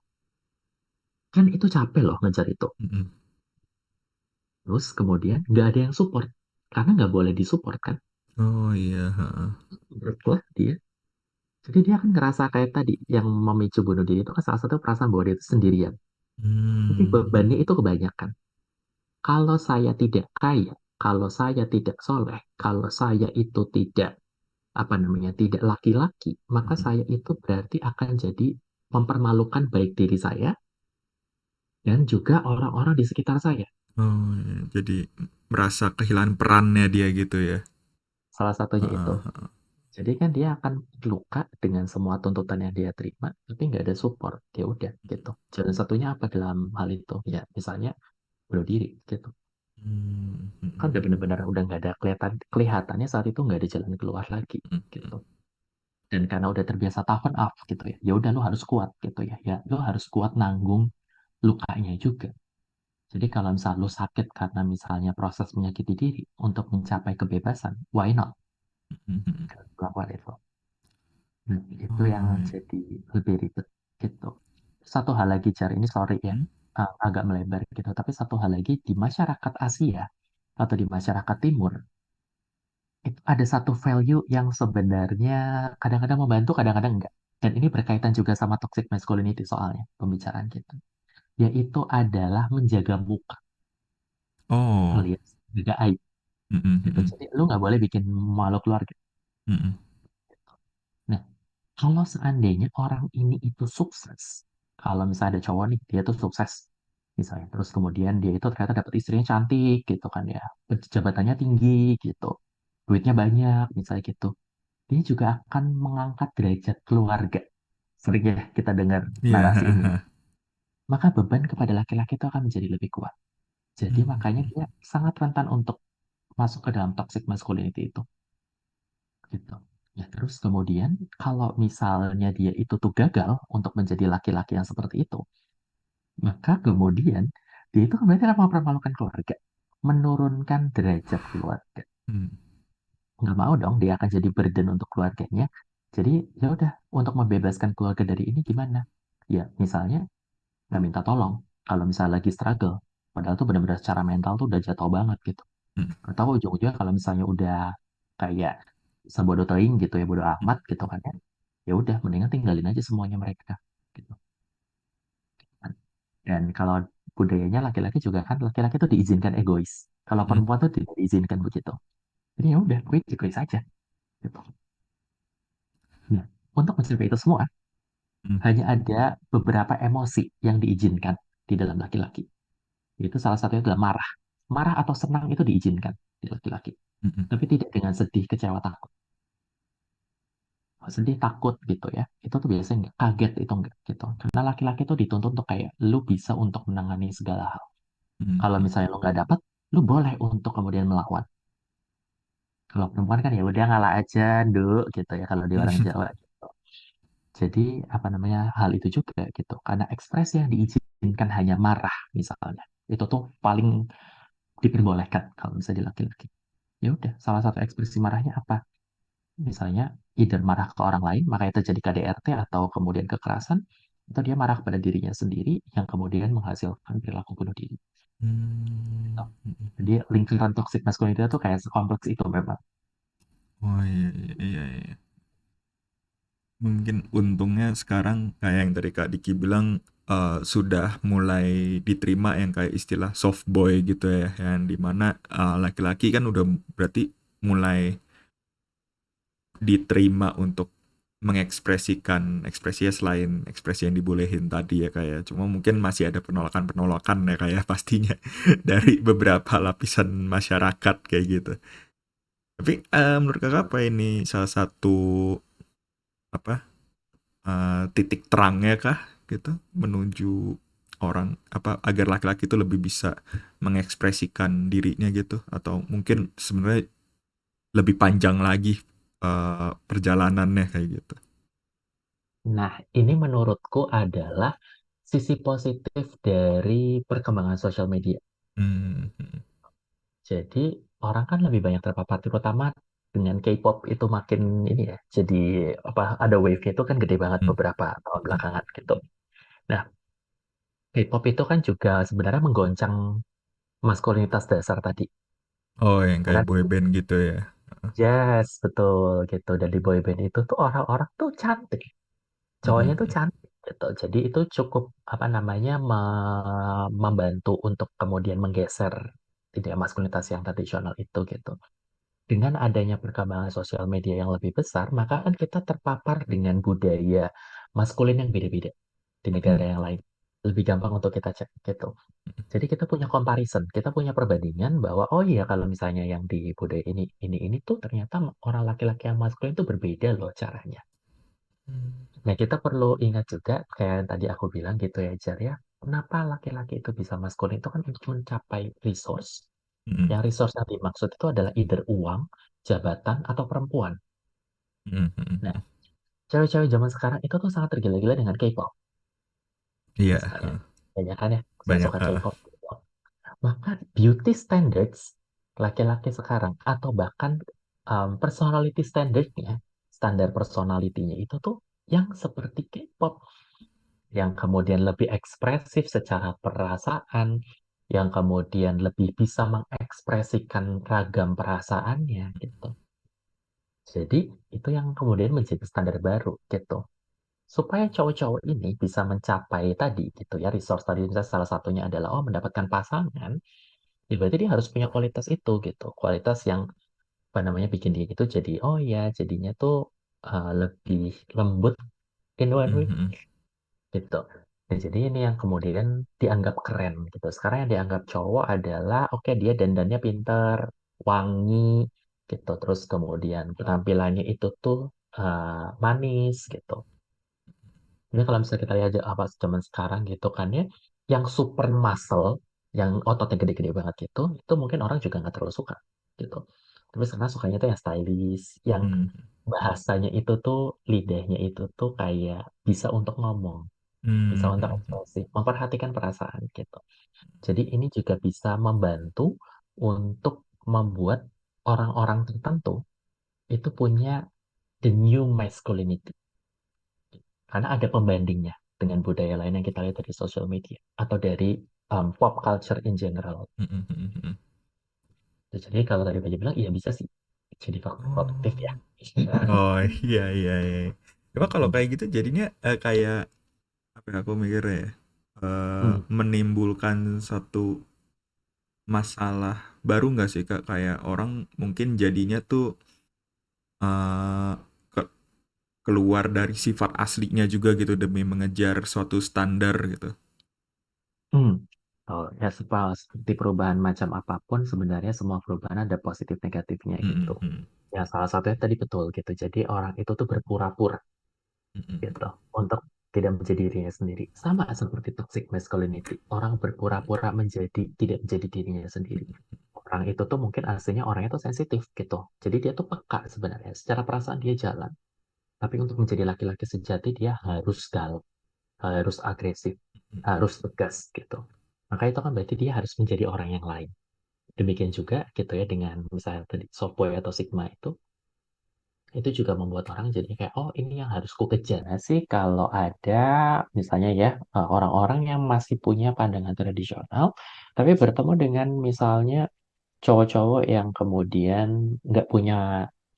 Kan itu capek loh ngejar itu. hmm. Terus kemudian nggak ada yang support. Karena nggak boleh disupport kan. Oh iya, heeh. Menurutku dia. Jadi dia akan ngerasa kayak tadi, yang memicu bunuh diri itu kan salah satu perasaan bahwa dia itu sendirian. Tapi Hmm, bebannya itu kebanyakan. Kalau saya tidak kaya, kalau saya tidak soleh, kalau saya itu tidak, apa namanya, tidak laki-laki, maka hmm. saya itu berarti akan jadi mempermalukan baik diri saya dan juga orang-orang di sekitar saya. Oh iya, jadi merasa kehilangan perannya dia gitu ya. Salah satunya itu. Heeh, heeh. Jadi kan dia akan luka dengan semua tuntutan yang dia terima, tapi nggak ada support. Ya udah gitu. Jalan satunya apa dalam hal itu? Ya misalnya bunuh diri gitu. Hmm, hmm, Kan udah hmm, bener-bener udah nggak ada kelihatannya saat itu nggak ada jalan keluar lagi hmm, gitu. hmm. Dan karena udah terbiasa toughen up gitu ya, ya udah lo harus kuat gitu ya. Ya lo harus kuat nanggung lukanya juga. Jadi kalau misal lo sakit karena misalnya proses menyakiti diri untuk mencapai kebebasan, why not? Hmm, hmm. Lakukan itu. Nah, itu yang Oh iya. jadi lebih ribet gitu. Satu hal lagi, Jar, ini sorry ya, Hmm? agak melebar gitu. Tapi satu hal lagi, di masyarakat Asia atau di masyarakat Timur, itu ada satu value yang sebenarnya kadang-kadang membantu, kadang-kadang enggak. Dan ini berkaitan juga sama toxic masculinity soalnya, pembicaraan kita. Yaitu adalah menjaga muka, Oh. alias jaga aib Hmm, hmm, gitu. hmm, Jadi lu nggak boleh bikin malu keluarga. hmm. Nah, kalau seandainya orang ini itu sukses, kalau misalnya ada cowok nih, dia tuh sukses, misalnya, terus kemudian dia itu ternyata dapat istrinya cantik gitu kan ya, jabatannya tinggi gitu, duitnya banyak, misalnya gitu, dia juga akan mengangkat derajat keluarga. Sering ya kita dengar Iya, narasi heeh, ini. heeh. Maka beban kepada laki-laki itu akan menjadi lebih kuat. Jadi Hmm, makanya dia sangat rentan untuk masuk ke dalam toxic masculinity itu. Gitu. Ya, terus kemudian kalau misalnya dia itu tuh gagal untuk menjadi laki-laki yang seperti itu, maka kemudian dia itu kan berarti akan mempermalukan keluarga, menurunkan derajat keluarga. hmm, Nggak mau dong dia akan jadi burden untuk keluarganya. Jadi ya udah, untuk membebaskan keluarga dari ini gimana? Ya misalnya nggak minta tolong. Kalau misalnya lagi struggle, padahal tuh benar-benar secara mental tuh udah jatuh banget gitu. hmm, Atau ujung-ujungnya kalau misalnya udah kayak sebodoh teing gitu ya, bodo amat gitu kan ya. Ya udah, mendingan tinggalin aja semuanya mereka gitu kan. Dan kalau budayanya laki-laki juga kan, laki-laki tuh diizinkan egois, kalau hmm, perempuan tuh tidak diizinkan begitu. Jadi ya udah, gue egois aja gitu. Nah, untuk mencapai itu semua hmm, hanya ada beberapa emosi yang diizinkan di dalam laki-laki. Itu salah satunya adalah marah. Marah atau senang itu diizinkan di laki-laki, hmm, hmm, tapi tidak dengan sedih, kecewa, takut. Sedih, takut gitu ya, itu tuh biasanya nggak, kaget itu enggak gitu, karena laki-laki tuh dituntut untuk kayak lu bisa untuk menangani segala hal. hmm, Kalau hmm. misalnya lu nggak dapat, lu boleh untuk kemudian melawan. Kalau perempuan kan ya udah ngalah aja, Nduk, gitu ya kalau di orang Jawa gitu. Jadi apa namanya, hal itu juga gitu. Karena ekspresi yang diizinkan hanya marah misalnya. Itu tuh paling diperbolehkan kalau misalnya di laki-laki. Ya udah, salah satu ekspresi marahnya apa? Misalnya either marah ke orang lain, maka itu jadi KDRT atau kemudian kekerasan, atau dia marah pada dirinya sendiri yang kemudian menghasilkan perilaku bunuh diri. Gitu. Hmm, hmm, hmm. Jadi lingkaran toxic masculinity itu kayak kompleks itu memang. Oh iya, iya, iya, iya. Mungkin untungnya sekarang kayak yang tadi Kak Diki bilang sudah mulai diterima yang kayak istilah soft boy gitu ya, yang dimana laki-laki kan udah berarti mulai diterima untuk mengekspresikan ekspresinya selain ekspresi yang dibolehin tadi ya kayak cuma mungkin masih ada penolakan-penolakan ya kayak pastinya dari beberapa lapisan masyarakat kayak gitu. Tapi menurut kakak apa ini salah satu apa titik terangnya kah gitu menuju orang apa agar laki-laki itu lebih bisa mengekspresikan dirinya gitu atau mungkin sebenarnya lebih panjang lagi perjalanannya kayak gitu. Nah, ini menurutku adalah sisi positif dari perkembangan sosial media. Hmm, hmm, Jadi orang kan lebih banyak terpapar, terutama dengan K-pop itu makin ini ya. Jadi apa ada wave-nya itu kan gede banget hmm, beberapa tahun hmm. belakangan gitu. Nah, K-pop itu kan juga sebenarnya menggoncang maskulinitas dasar tadi. Oh, yang Karena kayak boy band gitu ya. yes, betul gitu. Dan di boyband itu tuh orang-orang tuh cantik. Hmm, Cowoknya tuh hmm, cantik gitu. Jadi itu cukup apa namanya membantu untuk kemudian menggeser tidak maskulinitas yang tradisional itu gitu. Dengan adanya perkembangan sosial media yang lebih besar, maka kan kita terpapar dengan budaya maskulin yang beda-beda di hmm, negara yang lain. Lebih gampang untuk kita cek gitu. Jadi kita punya comparison, kita punya perbandingan bahwa oh iya kalau misalnya yang di budaya ini tuh ternyata orang laki-laki yang maskulin itu berbeda loh caranya. hmm, Nah, kita perlu ingat juga, kayak yang tadi aku bilang gitu ya, Jar ya, kenapa laki-laki itu bisa maskulin itu kan untuk mencapai resource. hmm, Yang resource yang dimaksud itu adalah either uang, jabatan, atau perempuan. hmm, hmm, Nah, hmm. cewek-cewek zaman sekarang itu tuh sangat tergila-gila dengan K-pop, Iya, misalnya. heeh. Banyak kan ya, saya Banyak. suka Heeh. K-pop. Maka beauty standards laki-laki sekarang, atau bahkan personality standardnya, standar personality-nya itu tuh yang seperti K-pop. Yang kemudian lebih ekspresif secara perasaan, yang kemudian lebih bisa mengekspresikan ragam perasaannya gitu. Jadi itu yang kemudian menjadi standar baru gitu. Supaya cowok-cowok ini bisa mencapai tadi gitu ya, resource tadi misalnya salah satunya adalah oh mendapatkan pasangan, ya berarti dia harus punya kualitas itu gitu. Kualitas yang apa namanya bikin dia itu jadi oh ya jadinya tuh lebih lembut in one Hmm, way hmm, gitu. Nah, jadi ini yang kemudian dianggap keren gitu. Sekarang yang dianggap cowok adalah oke dia dandannya pinter, wangi gitu. Terus kemudian penampilannya itu tuh manis gitu. Ini kalau misalnya kita lihat apa zaman sekarang gitu kan ya, yang super muscle, yang ototnya gede-gede banget gitu, itu mungkin orang juga nggak terlalu suka gitu. Tapi sekarang sukanya tuh yang stylish, yang hmm, bahasanya itu tuh lidahnya itu tuh kayak bisa untuk ngomong bisa hmm, untuk hmm, hmm. ekspresi, memperhatikan perasaan gitu. Jadi ini juga bisa membantu untuk membuat orang-orang tertentu itu punya the new masculinity. Karena ada pembandingnya dengan budaya lain yang kita lihat dari social media atau dari pop culture in general. Hmm, hmm, hmm, hmm. Jadi kalau tadi Baja bilang, iya bisa sih jadi faktor produktif ya. Oh. Oh, iya, iya, iya. Cuma kalau kayak gitu jadinya kayak apa ya, aku mikirnya ya, Hmm. menimbulkan satu masalah baru nggak sih Kak? Kayak orang mungkin jadinya tuh eh, ke- keluar dari sifat aslinya juga gitu demi mengejar suatu standar gitu. Hmm. Oh, ya seperti perubahan macam apapun sebenarnya semua perubahan ada positif negatifnya Hmm, gitu. hmm, Ya salah satunya tadi betul gitu. Jadi orang itu tuh berpura-pura hmm, hmm, gitu untuk tidak menjadi dirinya sendiri. Sama seperti toxic masculinity. Orang berpura-pura menjadi tidak menjadi dirinya sendiri. Orang itu tuh mungkin aslinya orangnya tuh sensitif gitu. Jadi dia tuh peka sebenarnya. Secara perasaan dia jalan. Tapi untuk menjadi laki-laki sejati dia harus galak, harus agresif, hmm, harus tegas gitu. Maka itu kan berarti dia harus menjadi orang yang lain. Demikian juga gitu ya dengan misalnya tadi Softboy atau Sigma itu juga membuat orang jadi kayak oh ini yang harus ku kejar. Nah sih kalau ada misalnya ya orang-orang yang masih punya pandangan tradisional tapi bertemu dengan misalnya cowok-cowok yang kemudian nggak punya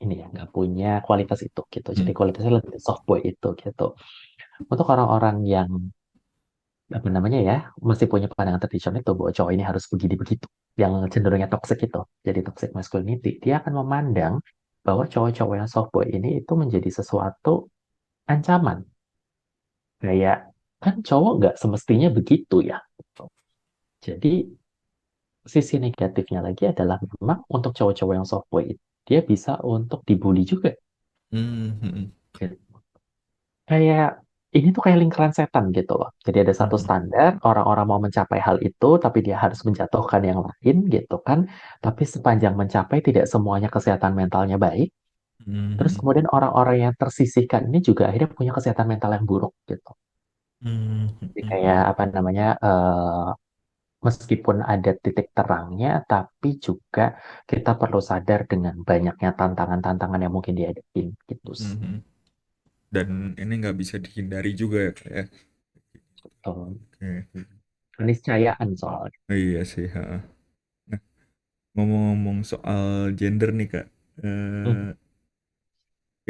ini ya nggak punya kualitas itu gitu. Jadi hmm, kualitasnya lebih soft boy itu gitu. Untuk orang-orang yang apa namanya ya, masih punya pandangan tradisional itu bahwa cowok ini harus begini begitu, yang cenderungnya toxic itu, jadi toxic masculinity, dia akan memandang bahwa cowok-cowok yang soft boy ini itu menjadi sesuatu ancaman. Kayak kan cowok nggak semestinya begitu ya. Jadi sisi negatifnya lagi adalah memang untuk cowok-cowok yang soft boy dia bisa untuk dibully juga. Mhm, Gitu. Kayak ini tuh kayak lingkaran setan gitu loh. Jadi ada satu mhm, standar, orang-orang mau mencapai hal itu, tapi dia harus menjatuhkan yang lain gitu kan. Tapi sepanjang mencapai tidak semuanya kesehatan mentalnya baik. Terus mhm, kemudian orang-orang yang tersisihkan ini juga akhirnya punya kesehatan mental yang buruk gitu. mhm, Jadi mhm, kayak mhm, apa namanya, meskipun ada titik terangnya, tapi juga kita perlu sadar dengan banyaknya tantangan-tantangan yang mungkin dihadapin gitu sih. mhm. Dan ini nggak bisa dihindari juga ya, Kak, ya? Betul. Oke. Keniscayaan soalnya. Oh, iya sih, heeh. Nah, ngomong-ngomong soal gender nih, Kak, Hmm.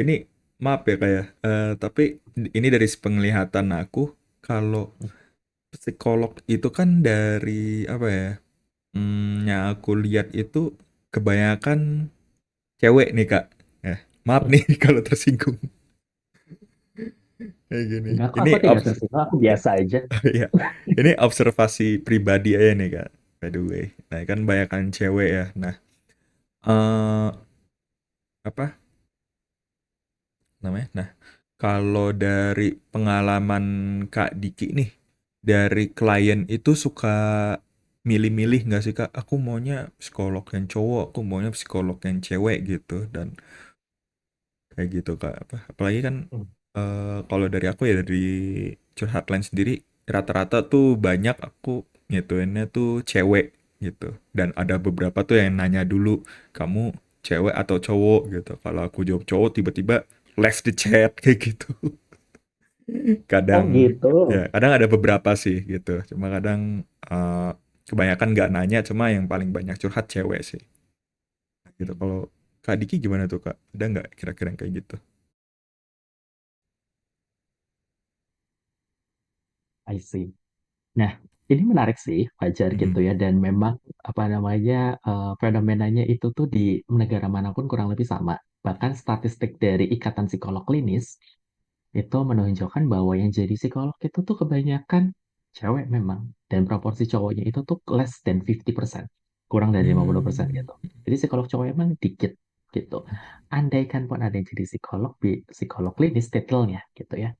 ini maaf ya, Kak, ya, tapi ini dari penglihatan aku, kalau psikolog itu kan dari apa ya, yang aku lihat itu kebanyakan cewek nih, Kak. Maaf Hmm. nih kalau tersinggung kayak gini. Enggak kok, Ini aku tidak tersinggung, aku biasa aja. ya, ini observasi pribadi aja nih, Kak, by the way. Nah, kan banyakan cewek ya. Nah, eh apa namanya? Nah, kalau dari pengalaman Kak Diki nih, dari klien itu suka milih-milih nggak sih, Kak? Aku maunya psikolog yang cowok, aku maunya psikolog yang cewek gitu, dan kayak gitu, Kak. Apalagi kan Hmm. kalau dari aku ya, dari curhat line sendiri, rata-rata tuh banyak aku ngituinnya tuh cewek gitu. Dan ada beberapa tuh yang nanya dulu, kamu cewek atau cowok gitu. Kalau aku jawab cowok, tiba-tiba left the chat kayak gitu. Oh Kadang gitu. ya, kadang ada beberapa sih gitu. Cuma kadang kebanyakan nggak nanya, cuma yang paling banyak curhat cewek sih. Gitu. Kalau Kak Diki gimana tuh, Kak? Ada nggak kira-kira yang kayak gitu? I see. Nah, ini menarik sih, wajar gitu Mhm. ya. Dan memang apa namanya, fenomenanya itu tuh di negara manapun kurang lebih sama. Bahkan statistik dari Ikatan Psikolog Klinis itu menunjukkan bahwa yang jadi psikolog itu tuh kebanyakan cewek memang. Dan proporsi cowoknya itu tuh less than 50%. Kurang dari 50% Hmm. gitu. Jadi psikolog cowok emang dikit gitu. Andaikan pun ada yang jadi psikolog, psikolog klinis titelnya gitu ya.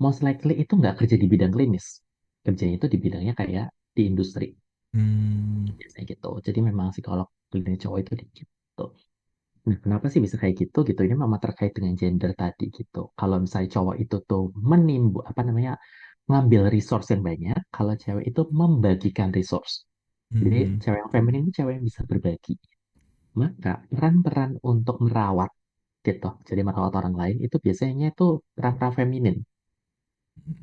Most likely itu nggak kerja di bidang klinis. Kerjanya itu di bidangnya kayak di industri. Hmm. Biasanya gitu. Jadi memang psikolog klinis cowok itu dikit. Tuh. Nah, kenapa sih bisa kayak gitu gitu? Ini memang terkait dengan gender tadi gitu. Kalau misalnya cowok itu tuh apa namanya, ngambil resource yang banyak, kalau cewek itu membagikan resource. Jadi Mhm. cewek yang feminin itu cewek yang bisa berbagi. Maka peran-peran untuk merawat gitu, jadi merawat orang lain itu biasanya itu peran-peran feminin.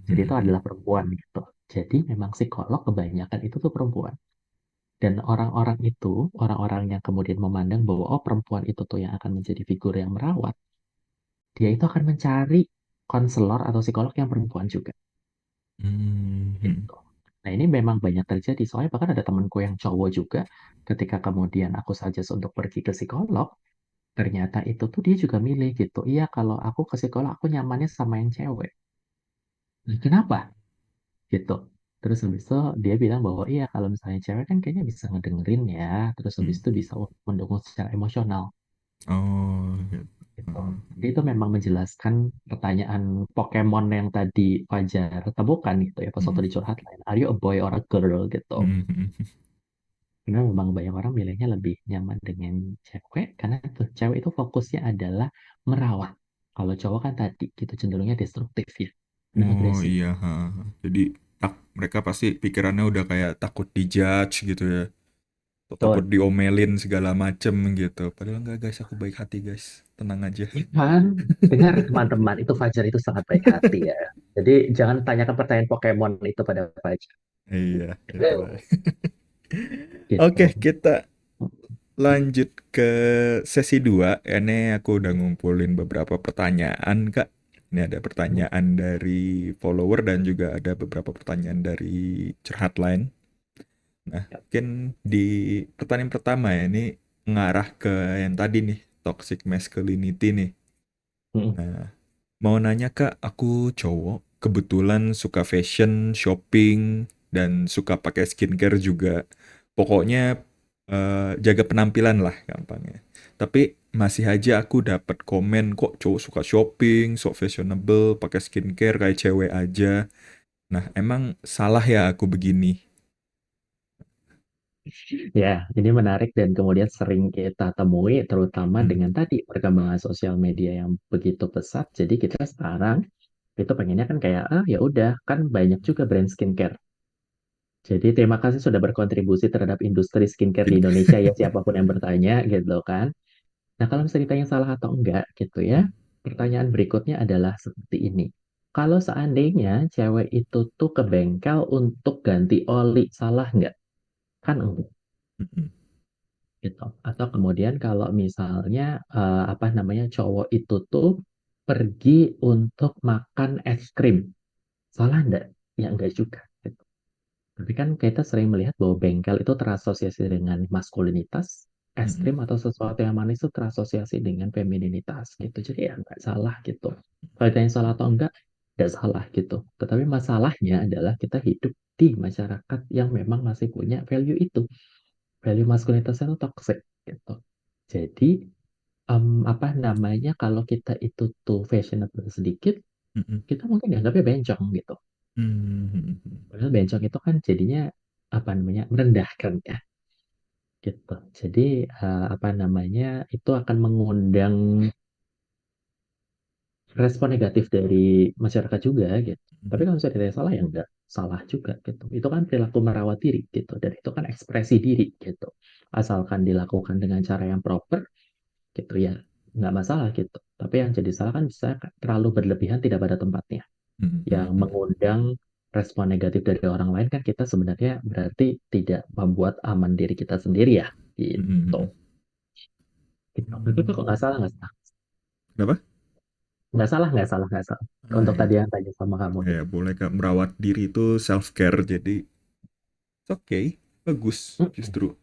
Jadi itu Mhm. adalah perempuan gitu. Jadi memang psikolog kebanyakan itu tuh perempuan. Dan orang-orang itu, orang-orang yang kemudian memandang bahwa oh perempuan itu tuh yang akan menjadi figur yang merawat, dia itu akan mencari konselor atau psikolog yang perempuan juga. Mhm. Gitu. Nah ini memang banyak terjadi, soalnya bahkan ada temanku yang cowok juga, ketika kemudian aku suggest untuk pergi ke psikolog, ternyata itu tuh dia juga milih gitu. Iya kalau aku ke psikolog, aku nyamannya sama yang cewek. Nah, kenapa? Gitu. Terus habis itu dia bilang bahwa iya kalau misalnya cewek kan kayaknya bisa ngedengerin ya, terus habis Mhm. itu bisa mendukung secara emosional Oh, gitu. gitu. Heeh. Jadi itu memang menjelaskan pertanyaan Pokemon yang tadi Fajar temukan gitu ya pas waktu Mhm. di curhat lain. Are you a boy or a girl gitu. Mhm, mhm. Karena memang banyak orang milihnya lebih nyaman dengan cewek karena tuh cewek itu fokusnya adalah merawat. Kalau cowok kan tadi gitu cenderungnya destruktif ya. Nah, Oh, agresif. iya, heeh. Jadi mereka pasti pikirannya udah kayak takut dijudge gitu ya. Atau takut Betul. diomelin segala macem gitu. Padahal enggak, guys, aku baik hati, guys. Tenang aja. Ya kan? Dengar teman-teman, itu Fajar itu sangat baik hati ya. Jadi jangan tanyakan pertanyaan Pokemon itu pada Fajar. Iya, itu. Gitu. Oke, kita lanjut ke sesi 2. Ini aku udah ngumpulin beberapa pertanyaan, Kak. Ini ada pertanyaan dari follower dan juga ada beberapa pertanyaan dari curhat lain. Nah, mungkin di pertanyaan pertama ya, ini mengarah ke yang tadi nih, toxic masculinity nih. Mm-mm. Nah, mau nanya Kak, aku cowok, kebetulan suka fashion, shopping, dan suka pakai skincare juga. Pokoknya jaga penampilan lah gampangnya. Tapi masih aja aku dapat komen kok cowok suka shopping, sok fashionable, pakai skincare kayak cewek aja. Nah, emang salah ya aku begini? Ya, ini menarik dan kemudian sering kita temui terutama Hmm, dengan tadi perkembangan sosial media yang begitu pesat. Jadi kita sekarang itu pengennya kan kayak ya udah kan banyak juga brand skincare. Jadi terima kasih sudah berkontribusi terhadap industri skincare di skincare. Indonesia ya siapapun yang bertanya gitu kan. Nah, kalau misalnya ditanya salah atau enggak gitu ya, Hmm, pertanyaan berikutnya adalah seperti ini. Kalau seandainya cewek itu tuh ke bengkel untuk ganti oli, salah nggak? Kan enggak hmm, gitu. Atau kemudian kalau misalnya apa namanya cowok itu tuh pergi untuk makan es krim, salah enggak? Ya enggak juga. Gitu. Tapi kan kita sering melihat bahwa bengkel itu terasosiasi dengan maskulinitas, es hmm, krim atau sesuatu yang manis itu terasosiasi dengan femininitas gitu. Jadi ya nggak salah gitu. Kalau ditanya salah atau enggak salah gitu. Tetapi masalahnya adalah kita hidup di masyarakat yang memang masih punya value itu. Value maskulinitasnya itu toxic gitu. Jadi apa namanya kalau kita itu tuh fashionable sedikit, hmm, hmm, kita mungkin dianggapnya bencong gitu. hmm, hmm, hmm. Padahal bencong itu kan jadinya apa namanya merendahkan ya gitu. Jadi apa namanya itu akan mengundang respon negatif dari masyarakat juga gitu. Tapi kalau misalnya tidak salah ya enggak salah juga gitu. Itu kan perilaku merawat diri gitu dan itu kan ekspresi diri gitu. Asalkan dilakukan dengan cara yang proper gitu ya nggak masalah gitu. Tapi yang jadi salah kan bisa terlalu berlebihan tidak pada tempatnya. Hmm, hmm, Yang hmm. mengundang respon negatif dari orang lain kan kita sebenarnya berarti tidak membuat aman diri kita sendiri ya Hmm, hmm, hmm. gitu. Gitu. Itu kok Hmm. nggak salah nggak salah Kenapa? nggak salah nggak salah nggak salah. Ah, Untuk ya. tadi yang tanya sama kamu Ya, gitu. boleh Kak, merawat diri itu self care, jadi it's okay, bagus Mm-mm. justru.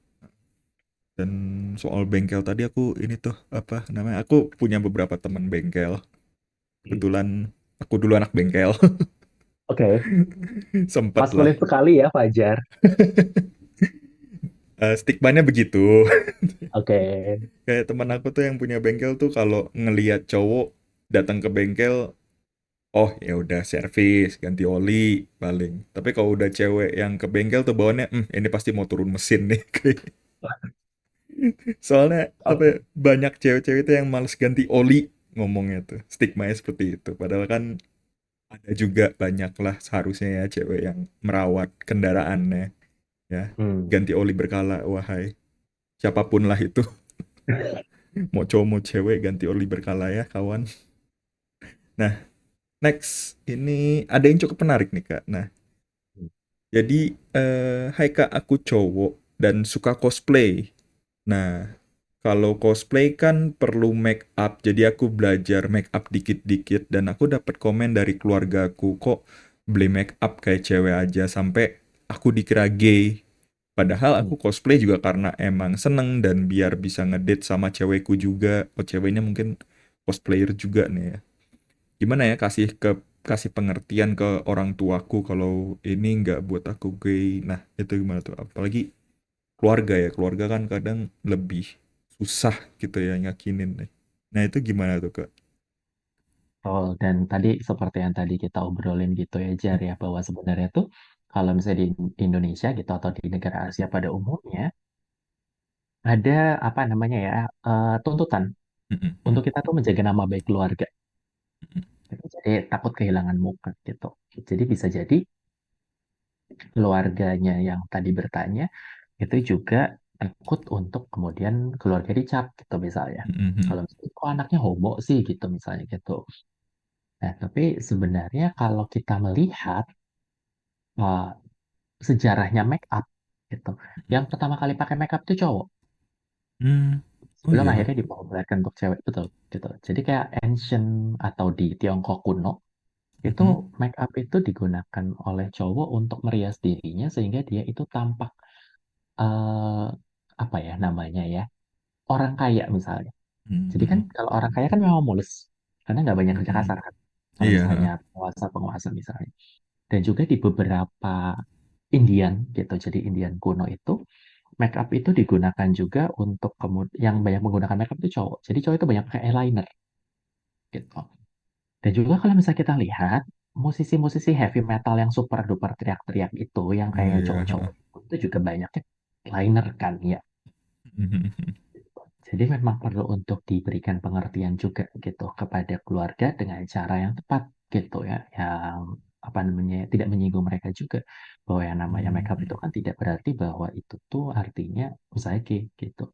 Dan soal bengkel tadi aku ini tuh apa namanya? Aku punya beberapa teman bengkel. Kebetulan aku dulu anak bengkel. Oke, Sempet lah. maskulin sekali ya Fajar. Stigmanya begitu. Oke. Kayak teman aku tuh yang punya bengkel tuh kalau ngelihat cowok datang ke bengkel, oh ya udah servis, ganti oli paling. Tapi kalau udah cewek yang ke bengkel tuh bawaannya, ini pasti mau turun mesin nih." Soalnya apa ya, Oke. banyak cewek-cewek itu yang males ganti oli ngomongnya tuh. Stigmanya seperti itu. Padahal kan ada juga banyak lah seharusnya ya cewek yang merawat kendaraannya ya. Hmm. Ganti oli berkala, wahai. Siapapun lah itu. Mau cowok mau cewek ganti oli berkala ya kawan. Nah, next ini ada yang cukup menarik nih Kak. Nah, jadi hai Kak, aku cowok dan suka cosplay. Nah, kalau cosplay kan perlu make up, jadi aku belajar make up dikit-dikit dan aku dapat komen dari keluargaku, kok beli make up kayak cewek aja sampai aku dikira gay. Padahal Hmm. aku cosplay juga karena emang seneng dan biar bisa ngedate sama cewekku juga. Oh, ceweknya mungkin cosplayer juga nih ya. Gimana ya kasih pengertian ke orang tuaku kalau ini nggak buat aku gay. Nah, itu gimana tuh? Apalagi keluarga ya, keluarga kan kadang lebih susah gitu ya yakinin nih. Nah itu gimana tuh Kak? Oh, dan tadi seperti yang tadi kita obrolin gitu ya, Jar ya, bahwa sebenarnya tuh kalau misalnya di Indonesia gitu atau di negara Asia pada umumnya ada apa namanya ya tuntutan Mm, mm, untuk kita tuh menjaga nama baik keluarga. mm, Gitu. Jadi takut kehilangan muka gitu. Jadi bisa jadi keluarganya yang tadi bertanya itu juga takut untuk kemudian keluarga dicap gitu misalnya. mm, mm, mm, Kalau misalnya, kok anaknya homo sih gitu misalnya gitu. Nah, tapi sebenarnya kalau kita melihat uh, sejarahnya make up gitu. Yang pertama kali pakai make up itu cowok. mm. Oh Belum iya. akhirnya dipopulerkan untuk cewek, betul, gitu. Jadi kayak ancient atau di Tiongkok kuno, itu Mhm. make up itu digunakan oleh cowok untuk merias dirinya sehingga dia itu tampak eh apa ya namanya ya, orang kaya misalnya. Jadi kan Mhm. kalau orang kaya kan memang mulus, karena nggak banyak kerja Mhm. kasar kan. Kalau Iya, misalnya heeh. penguasa-penguasa misalnya. Dan juga di beberapa Indian gitu, jadi Indian kuno itu, make up itu digunakan juga untuk yang banyak menggunakan make up itu cowok. Jadi cowok itu banyak pakai eyeliner gitu. Dan juga kalau misalnya kita lihat, musisi-musisi heavy metal yang super duper teriak-teriak itu, yang Oh kayak iya, heeh. cowok-cowok, itu juga banyaknya eyeliner kan ya. Mhm. Jadi memang perlu untuk diberikan pengertian juga gitu kepada keluarga dengan cara yang tepat gitu ya, yang apa namanya tidak menyinggung mereka juga bahwa yang namanya makeup itu Mhm. kan tidak berarti bahwa itu tuh artinya misalnya gay gitu.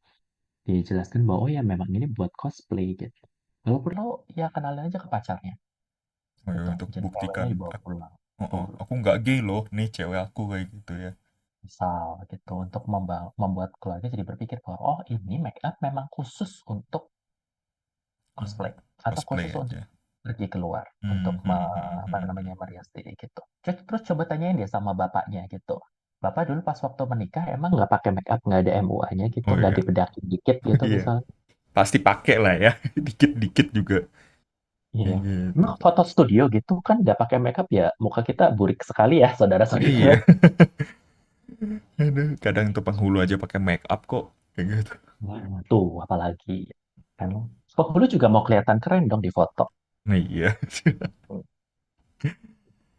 Dijelaskan bahwa oh ya memang ini buat cosplay gitu. Kalau perlu ya kenalin aja ke pacarnya Oh ya, gitu. untuk Jadi ceweknya buktikan dibawa pulang. oh, Betul. aku nggak gay loh, nih cewek aku kayak gitu ya. Misal gitu untuk membuat keluarga jadi berpikir bahwa oh ini make up memang khusus untuk Mhm. cosplay atau Cosplay khusus untuk aja. pergi keluar untuk apa Mhm. namanya merias diri gitu. Terus coba tanyain dia sama bapaknya gitu. Bapak dulu pas waktu menikah emang nggak pakai make up, nggak ada MUA-nya gitu, Oh nggak iya. dibedakin dikit gitu Iya. misalnya. Pasti pakai lah ya. Dikit-dikit juga. Iya. Kayak gitu. Emang foto studio gitu kan nggak pakai make up ya muka kita burik sekali ya saudara-saudara. Iya. Aduh, kadang tuh penghulu aja pakai make up kok. Kayak gitu. Nah, tuh apalagi kan. Kok dulu juga mau kelihatan keren dong di foto. Nah, iya.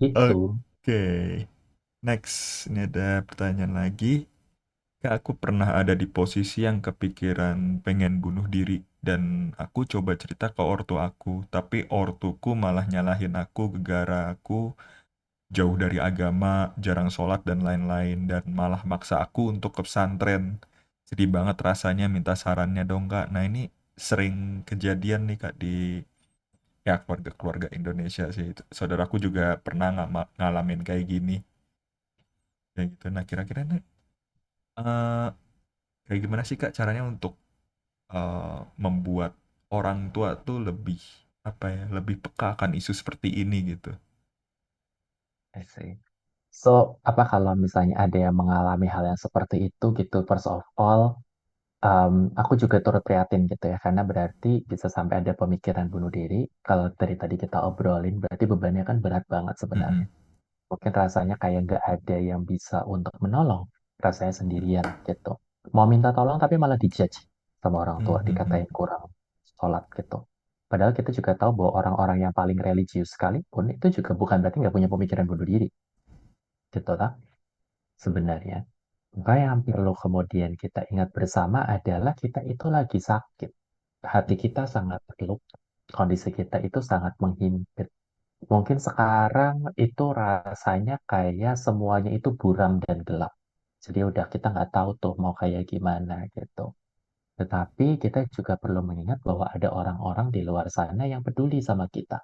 Gitu. Oke. Next, ini ada pertanyaan lagi. Kak, aku pernah ada di posisi yang kepikiran pengen bunuh diri dan aku coba cerita ke ortu aku, tapi ortuku malah nyalahin aku gara aku jauh dari agama, jarang sholat dan lain-lain dan malah maksa aku untuk ke pesantren. Sedih banget rasanya minta sarannya dong Kak. Nah ini sering kejadian nih Kak di ya keluarga-keluarga Indonesia sih. Saudaraku juga pernah ngalamin kayak gini. Kayak gitu. Nah kira-kira nih eh, kayak gimana sih Kak caranya untuk membuat orang tua tuh lebih apa ya, lebih peka akan isu seperti ini gitu. I see. So, apa kalau misalnya ada yang mengalami hal yang seperti itu gitu, first of all, aku juga turut prihatin gitu ya, karena berarti bisa sampai ada pemikiran bunuh diri. Kalau dari tadi kita obrolin, berarti bebannya kan berat banget sebenarnya. Mhm. Mungkin rasanya kayak nggak ada yang bisa untuk menolong, rasanya sendirian gitu. Mau minta tolong tapi malah dijudge sama orang tua, Mhm. dikatain kurang sholat gitu. Padahal kita juga tahu bahwa orang-orang yang paling religius sekalipun itu juga bukan berarti nggak punya pemikiran bunuh diri, gitu lah sebenarnya. Maka yang perlu kemudian kita ingat bersama adalah kita itu lagi sakit. Hati kita sangat terluka. Kondisi kita itu sangat menghimpit. Mungkin sekarang itu rasanya kayak semuanya itu buram dan gelap. Jadi udah kita nggak tahu tuh mau kayak gimana gitu. Tetapi kita juga perlu mengingat bahwa ada orang-orang di luar sana yang peduli sama kita.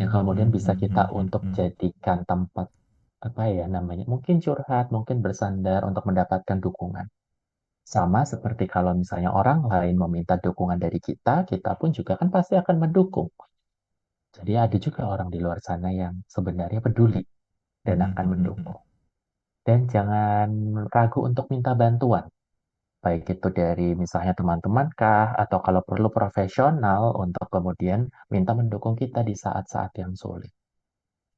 Yang kemudian bisa kita untuk Mhm. jadikan tempat apa ya namanya, mungkin curhat, mungkin bersandar untuk mendapatkan dukungan. Sama seperti kalau misalnya orang lain meminta dukungan dari kita, kita pun juga kan pasti akan mendukung. Jadi ada juga orang di luar sana yang sebenarnya peduli dan akan Mhm. mendukung. Dan jangan ragu untuk minta bantuan. Baik itu dari misalnya teman-teman kah, atau kalau perlu profesional untuk kemudian minta mendukung kita di saat-saat yang sulit.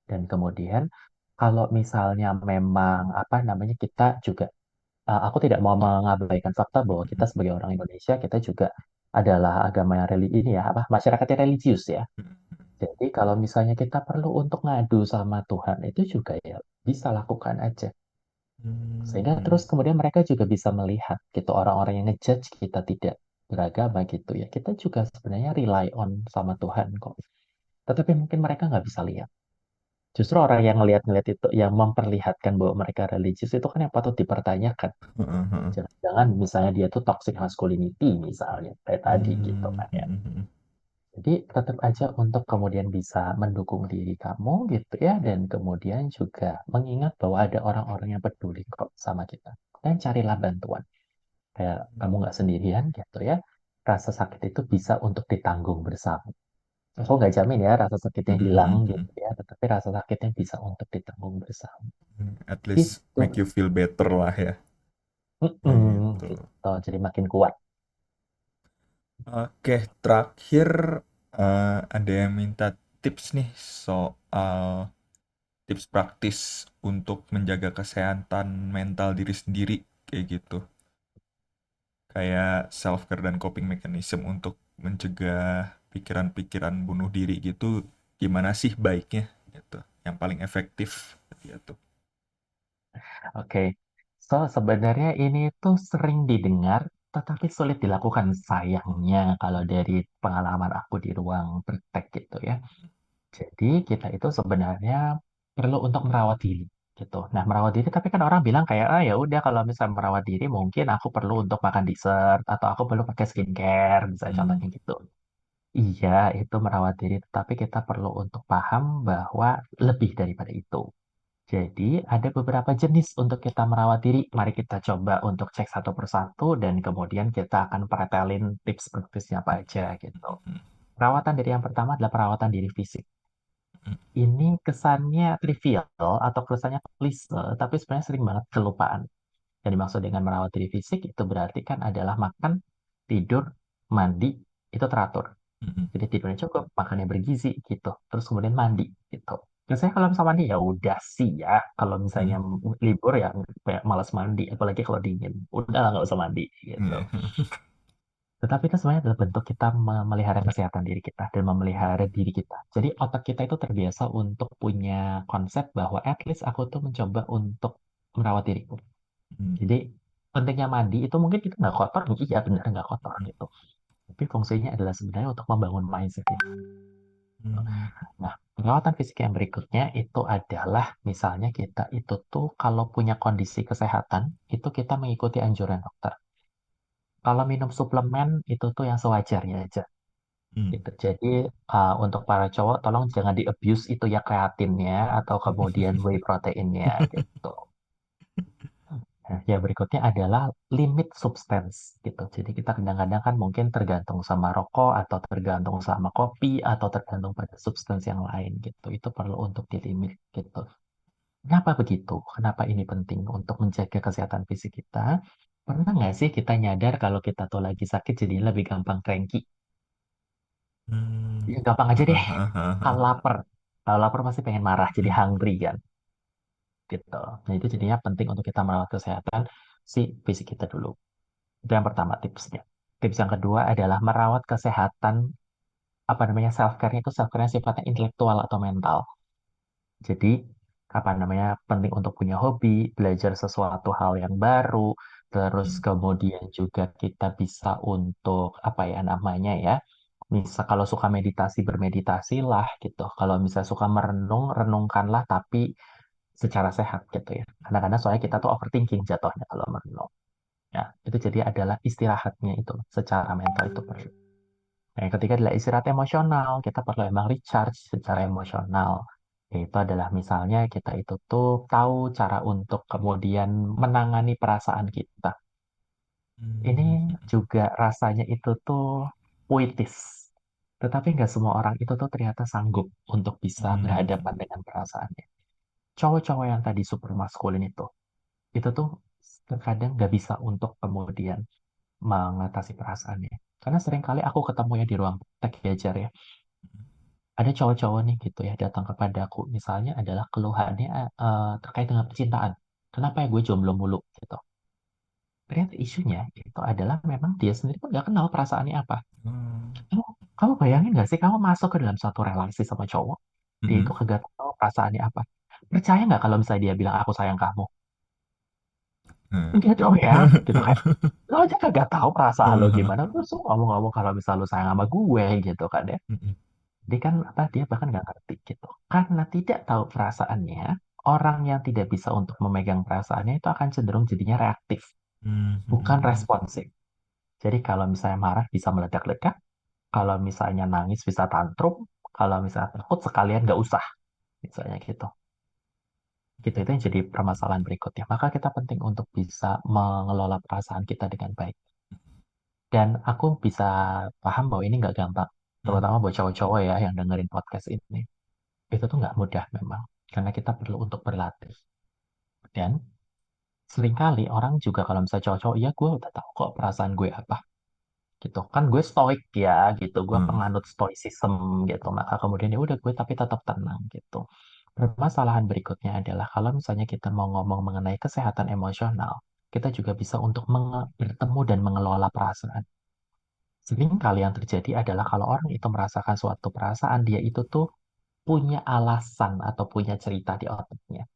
Dan kemudian kalau misalnya memang apa namanya kita juga aku tidak mau mengabaikan fakta bahwa kita sebagai orang Indonesia kita juga adalah agama yang ini ya apa masyarakat yang religius ya. Jadi kalau misalnya kita perlu untuk ngadu sama Tuhan itu juga ya bisa lakukan aja. Sehingga terus Mhm. kemudian mereka juga bisa melihat gitu orang-orang yang ngejudge kita tidak beragama gitu ya. Kita juga sebenarnya rely on sama Tuhan kok. Tetapi mungkin mereka nggak bisa lihat. Justru orang yang ngelihat-ngelihat itu, yang memperlihatkan bahwa mereka religius itu kan yang patut dipertanyakan. Heeh. Jangan-jangan misalnya dia tuh toxic masculinity misalnya, kayak tadi gitu kan ya. Mhm. Jadi tetap aja untuk kemudian bisa mendukung diri kamu gitu ya, dan kemudian juga mengingat bahwa ada orang-orang yang peduli kok sama kita. Dan carilah bantuan. kayak kamu nggak sendirian gitu ya. Rasa sakit itu bisa untuk ditanggung bersama. Aku nggak jamin ya rasa sakitnya Mm, hilang mm, mm, gitu ya, tetapi rasa sakitnya bisa untuk ditanggung bersama. mm. At least Gitu. make you feel better lah ya. Mm-mm, Gitu. gitu. Jadi makin kuat. Oke, terakhir ada yang minta tips nih soal tips praktis untuk menjaga kesehatan mental diri sendiri kayak gitu. Kayak self care dan coping mechanism untuk mencegah pikiran-pikiran bunuh diri gitu. Gimana sih baiknya gitu. Yang paling efektif gitu. Oke. So, sebenarnya ini tuh sering didengar, tetapi sulit dilakukan sayangnya kalau dari pengalaman aku di ruang praktek gitu ya. Jadi kita itu sebenarnya perlu untuk merawat diri gitu. Nah, merawat diri tapi kan orang bilang kayak ah ya udah kalau misalnya merawat diri mungkin aku perlu untuk makan dessert atau aku perlu pakai skincare misalnya Hmm, contohnya gitu. Iya, itu merawat diri, tetapi kita perlu untuk paham bahwa lebih daripada itu. Jadi, ada beberapa jenis untuk kita merawat diri. Mari kita coba untuk cek satu persatu dan kemudian kita akan pretelin tips praktisnya apa aja gitu. Perawatan diri yang pertama adalah perawatan diri fisik. Ini kesannya trivial atau kesannya klise, tapi sebenarnya sering banget kelupaan. Yang dimaksud dengan merawat diri fisik itu berarti kan adalah makan, tidur, mandi, itu teratur. hmm, Jadi tidurnya cukup, makannya bergizi gitu. Terus kemudian mandi gitu. Biasanya kalau misalnya mandi ya udah sih ya. Kalau misalnya hmm, libur ya kayak malas mandi, apalagi kalau dingin. Udah lah nggak usah mandi gitu. iya. Tetapi itu sebenarnya adalah bentuk kita memelihara kesehatan diri kita dan memelihara diri kita. Jadi otak kita itu terbiasa untuk punya konsep bahwa at least aku tuh mencoba untuk merawat diriku. Hmm, Jadi pentingnya mandi itu mungkin kita nggak kotor, iya benar nggak kotor gitu. Tapi fungsinya adalah sebenarnya untuk membangun mindset kita. hmm, Nah, perawatan fisik yang berikutnya itu adalah misalnya kita itu tuh kalau punya kondisi kesehatan, itu kita mengikuti anjuran dokter. Kalau minum suplemen itu tuh yang sewajarnya aja. hmm. Gitu. Jadi untuk para cowok tolong jangan di-abuse itu ya kreatinnya atau kemudian whey proteinnya gitu. Nah, yang berikutnya adalah limit substance gitu. Jadi kita kadang-kadang kan mungkin tergantung sama rokok atau tergantung sama kopi atau tergantung pada substance yang lain gitu. Itu perlu untuk dilimit gitu. Kenapa begitu? Kenapa ini penting untuk menjaga kesehatan fisik kita? Pernah nggak sih kita nyadar kalau kita tuh lagi sakit jadi lebih gampang cranky? Hmm. Ya, gampang aja deh. Hahaha. Kalau lapar. Kalau lapar pasti pengen marah, jadi Hmm, hungry kan. Gitu. Nah itu jadinya penting untuk kita merawat kesehatan si fisik kita dulu. Itu yang pertama tipsnya. Tips yang kedua adalah merawat kesehatan, apa namanya, self-care itu self-care sifatnya intelektual atau mental. Jadi, apa namanya, penting untuk punya hobi, belajar sesuatu hal yang baru, terus hmm, kemudian juga kita bisa untuk, apa ya namanya ya, misal kalau suka meditasi, bermeditasi lah gitu. Kalau misalnya suka merenung, renungkanlah tapi secara sehat gitu ya. Kadang-kadang soalnya kita tuh overthinking jatuhnya kalau merenung. Ya, itu jadi adalah istirahatnya itu secara mental itu perlu. Nah, yang ketiga adalah istirahat emosional. Kita perlu emang recharge secara emosional. Yaitu adalah misalnya kita itu tuh tahu cara untuk kemudian menangani perasaan kita. Ini hmm, juga rasanya itu tuh puitis. Tetapi nggak semua orang itu tuh ternyata sanggup untuk bisa hmm, berhadapan dengan perasaannya. Cowok-cowok yang tadi super maskulin itu tuh terkadang nggak bisa untuk kemudian mengatasi perasaannya. Karena seringkali aku ketemunya di ruang praktek ya, Jar ya. Ada cowok-cowok nih gitu ya datang kepadaku, misalnya adalah keluhannya terkait dengan percintaan. Kenapa ya gue jomblo mulu gitu. Ternyata isunya itu adalah memang dia sendiri pun nggak kenal perasaannya apa. hmm, Kamu, kamu bayangin nggak sih kamu masuk ke dalam suatu relasi sama cowok, dia hmm. itu kagak tahu perasaannya apa. Percaya nggak kalau misalnya dia bilang aku sayang kamu? Hmm. Enggak dong ya, gitu kan. Lo aja kagak tahu perasaan lo gimana, lu tuh ngomong-ngomong kalau misalnya lo sayang sama gue gitu kan ya. Dia kan apa dia bahkan nggak ngerti gitu. Karena tidak tahu perasaannya, orang yang tidak bisa untuk memegang perasaannya itu akan cenderung jadinya reaktif, bukan responsif. Jadi kalau misalnya marah bisa meledak-ledak, kalau misalnya nangis bisa tantrum, kalau misalnya takut sekalian nggak usah, misalnya gitu. Gitu, itu yang jadi permasalahan berikutnya. Maka kita penting untuk bisa mengelola perasaan kita dengan baik. Dan aku bisa paham bahwa ini nggak gampang, terutama Mhm. buat cowok-cowok ya yang dengerin podcast ini. Itu tuh nggak mudah memang, karena kita perlu untuk berlatih. Dan seringkali orang juga kalau misalnya cowok-cowok, ya gue udah tahu kok perasaan gue apa. Gitu kan gue stoik ya gitu, gue Mhm. penganut stoicism gitu, maka kemudian ya udah gue tapi tetap tenang gitu. Permasalahan berikutnya adalah kalau misalnya kita mau ngomong mengenai kesehatan emosional, kita juga bisa untuk bertemu dan mengelola perasaan. Sering kali yang terjadi adalah kalau orang itu merasakan suatu perasaan, dia itu tuh punya alasan atau punya cerita di otaknya.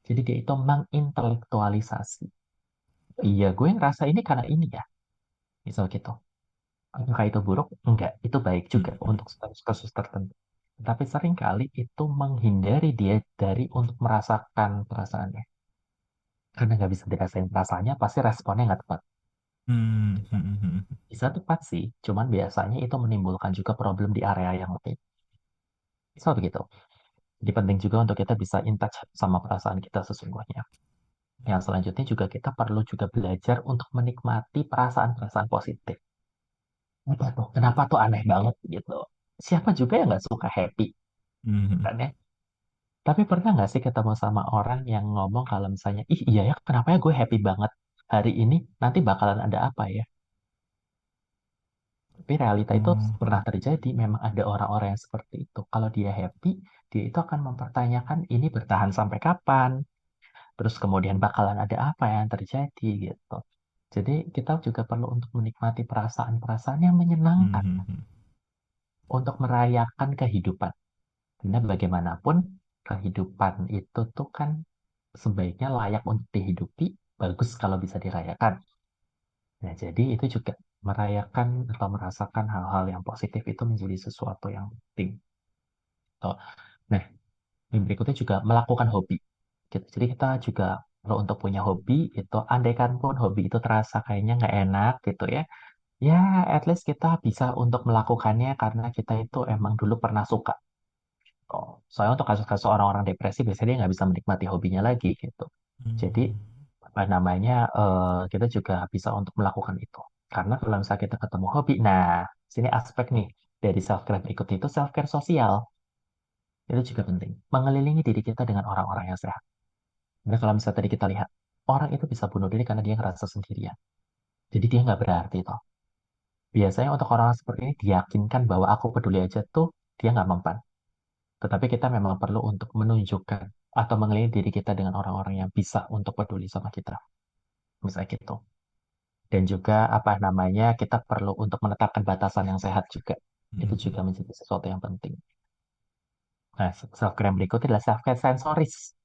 Jadi dia itu mengintelektualisasi. Iya, gue ngerasa ini karena ini ya, misal gitu. Apakah itu buruk? Enggak, itu baik juga Mhm. untuk kasus tertentu. Tapi seringkali itu menghindari dia dari untuk merasakan perasaannya. Karena nggak bisa dirasain perasaannya, pasti responnya nggak tepat. Mhm. Mhm. Mhm. Bisa tepat sih, cuman biasanya itu menimbulkan juga problem di area yang lain. Bisa begitu. Jadi penting juga untuk kita bisa in touch sama perasaan kita sesungguhnya. Yang selanjutnya juga kita perlu juga belajar untuk menikmati perasaan-perasaan positif. Apa tuh? Kenapa tuh aneh banget gitu? Siapa juga yang nggak suka happy, Mhm. kan ya? Tapi pernah nggak sih ketemu sama orang yang ngomong kalau misalnya, ih iya ya, kenapa ya gue happy banget hari ini, nanti bakalan ada apa ya? Tapi realita itu Oh. pernah terjadi, memang ada orang-orang yang seperti itu. Kalau dia happy, dia itu akan mempertanyakan ini bertahan sampai kapan, terus kemudian bakalan ada apa yang terjadi gitu. Jadi kita juga perlu untuk menikmati perasaan-perasaan yang menyenangkan Mhm. untuk merayakan kehidupan. Karena bagaimanapun kehidupan itu tuh kan sebaiknya layak untuk dihidupi, bagus kalau bisa dirayakan. Nah, jadi itu juga merayakan atau merasakan hal-hal yang positif itu menjadi sesuatu yang penting. Tuh. Nah, yang berikutnya juga melakukan hobi. Gitu. Jadi kita juga perlu untuk punya hobi itu, andaikan pun hobi itu terasa kayaknya nggak enak gitu ya. Ya, at least kita bisa untuk melakukannya karena kita itu emang dulu pernah suka. Oh, soalnya untuk kasus-kasus orang-orang depresi biasanya dia nggak bisa menikmati hobinya lagi gitu. Jadi Mhm. apa namanya kita juga bisa untuk melakukan itu. Karena kalau misalnya kita ketemu hobi, nah sini aspek nih dari self care berikut itu self care sosial itu juga penting. Mengelilingi diri kita dengan orang-orang yang sehat. Karena kalau misalnya tadi kita lihat orang itu bisa bunuh diri karena dia ngerasa sendirian. Jadi dia nggak berarti toh. Biasanya untuk orang seperti ini diyakinkan bahwa aku peduli aja tuh dia nggak mempan. Tetapi kita memang perlu untuk menunjukkan atau mengelilingi diri kita dengan orang-orang yang bisa untuk peduli sama kita. Misalnya gitu. Dan juga apa namanya, kita perlu untuk menetapkan batasan yang sehat juga. Itu Mhm. juga menjadi sesuatu yang penting. Nah, self-care yang berikutnya adalah self-care sensoris.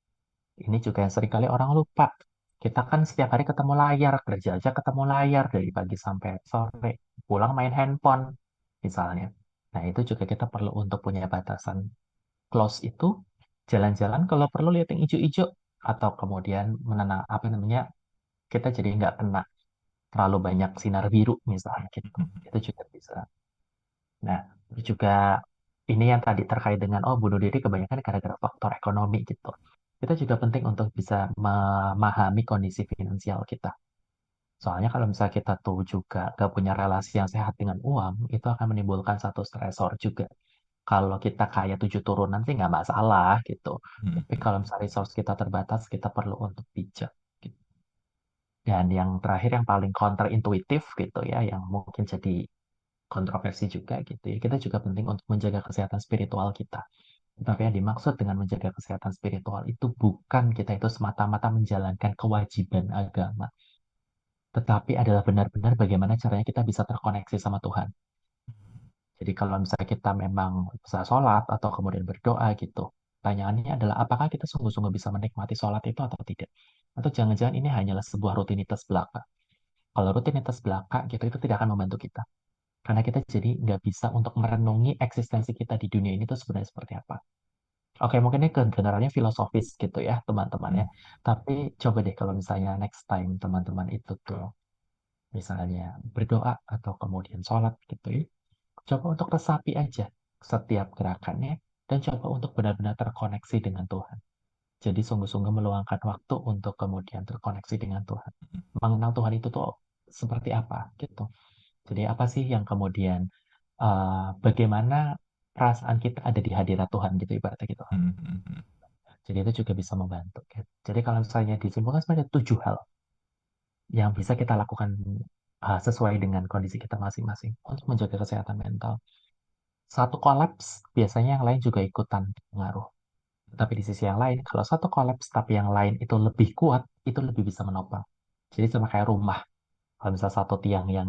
Ini juga yang seringkali orang lupa. Kita kan setiap hari ketemu layar, kerja aja ketemu layar dari pagi sampai sore. Pulang main handphone, misalnya. Nah, itu juga kita perlu untuk punya batasan. Close itu jalan-jalan kalau perlu lihat yang hijau-hijau atau kemudian menenang apa namanya kita jadi nggak kena terlalu banyak sinar biru misalnya gitu. Mhm. Itu juga bisa. Nah, terus juga ini yang tadi terkait dengan oh bunuh diri kebanyakan gara-gara faktor ekonomi gitu. Kita juga penting untuk bisa memahami kondisi finansial kita. Soalnya kalau misalnya kita tuh juga gak punya relasi yang sehat dengan uang, itu akan menimbulkan satu stresor juga. Kalau kita kaya 7 turunan sih nggak masalah gitu. Tapi Mhm. kalau misalnya resource kita terbatas, kita perlu untuk bijak. Gitu. Dan yang terakhir yang paling counterintuitif gitu ya, yang mungkin jadi kontroversi juga gitu ya. Kita juga penting untuk menjaga kesehatan spiritual kita. Tapi yang dimaksud dengan menjaga kesehatan spiritual itu bukan kita itu semata-mata menjalankan kewajiban agama, tetapi adalah benar-benar bagaimana caranya kita bisa terkoneksi sama Tuhan. Jadi kalau misalnya kita memang bisa sholat atau kemudian berdoa gitu, pertanyaannya adalah apakah kita sungguh-sungguh bisa menikmati sholat itu atau tidak? Atau jangan-jangan ini hanyalah sebuah rutinitas belaka. Kalau rutinitas belaka gitu itu tidak akan membantu kita. Karena kita jadi nggak bisa untuk merenungi eksistensi kita di dunia ini tuh sebenarnya seperti apa. Oke, mungkin ini kedengarannya filosofis gitu ya, teman-teman ya. Mhm. Tapi coba deh kalau misalnya next time teman-teman itu tuh misalnya berdoa atau kemudian sholat gitu ya. Coba untuk resapi aja setiap gerakannya dan coba untuk benar-benar terkoneksi dengan Tuhan. Jadi sungguh-sungguh meluangkan waktu untuk kemudian terkoneksi dengan Tuhan. Mengenal Tuhan itu tuh seperti apa gitu. Jadi apa sih yang kemudian bagaimana perasaan kita ada di hadirat Tuhan gitu ibaratnya gitu. Mhm. Jadi itu juga bisa membantu. Gitu. Jadi kalau misalnya disimpulkan sebenarnya 7 hal yang bisa kita lakukan sesuai dengan kondisi kita masing-masing untuk menjaga kesehatan mental. Satu kolaps, biasanya yang lain juga ikutan pengaruh. Tapi di sisi yang lain, kalau satu kolaps tapi yang lain itu lebih kuat, itu lebih bisa menopang. Jadi sama kayak rumah. Kalau misalnya satu tiang yang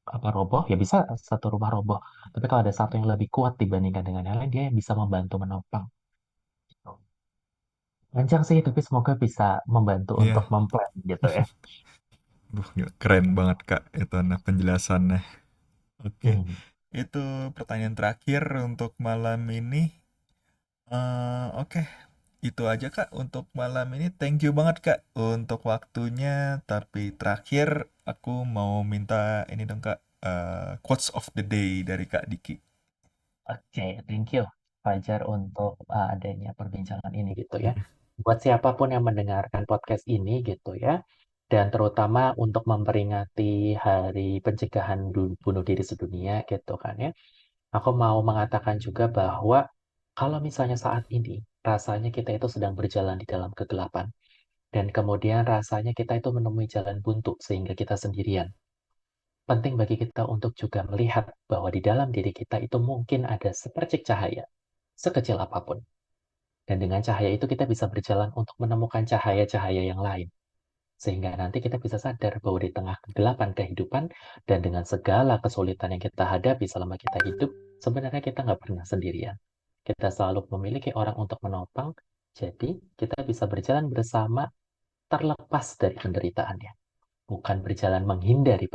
apa roboh, ya bisa satu rumah roboh. Tapi kalau ada satu yang lebih kuat dibandingkan dengan yang lain, dia yang bisa membantu menopang. Gitu. Panjang sih, tapi semoga bisa membantu untuk Iya. memplan gitu ya. Duh, gila, keren banget Kak itu nah penjelasannya. Oke, Hmm. itu pertanyaan terakhir untuk malam ini. Oke, itu aja Kak untuk malam ini. Thank you banget Kak untuk waktunya. Tapi terakhir aku mau minta ini dong Kak, quotes of the day dari Kak Diki. Oke, thank you Fajar untuk adanya perbincangan ini gitu ya. Buat siapapun yang mendengarkan podcast ini gitu ya, dan terutama untuk memperingati Hari Pencegahan Bunuh Diri Sedunia gitu kan ya. Aku mau mengatakan juga bahwa kalau misalnya saat ini rasanya kita itu sedang berjalan di dalam kegelapan dan kemudian rasanya kita itu menemui jalan buntu sehingga kita sendirian. Penting bagi kita untuk juga melihat bahwa di dalam diri kita itu mungkin ada sepercik cahaya, sekecil apapun. Dan dengan cahaya itu kita bisa berjalan untuk menemukan cahaya-cahaya yang lain. Sehingga nanti kita bisa sadar bahwa di tengah kegelapan kehidupan dan dengan segala kesulitan yang kita hadapi selama kita hidup, sebenarnya kita nggak pernah sendirian. Kita selalu memiliki orang untuk menopang, jadi kita bisa berjalan bersama terlepas dari penderitaannya. Bukan berjalan menghindari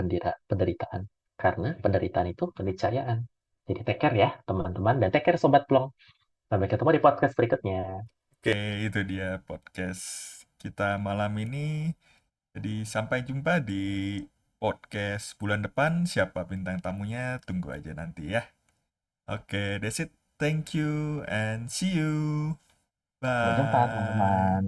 penderitaan. Karena penderitaan itu keniscayaan. Jadi take care ya teman-teman, dan take care Sobat Plong. Sampai ketemu di podcast berikutnya. Oke, itu dia podcast kita malam ini. Jadi sampai jumpa di podcast bulan depan. Siapa bintang tamunya? Tunggu aja nanti ya. Oke, that's it. Thank you and see you. Sampai jumpa Bye. teman-teman.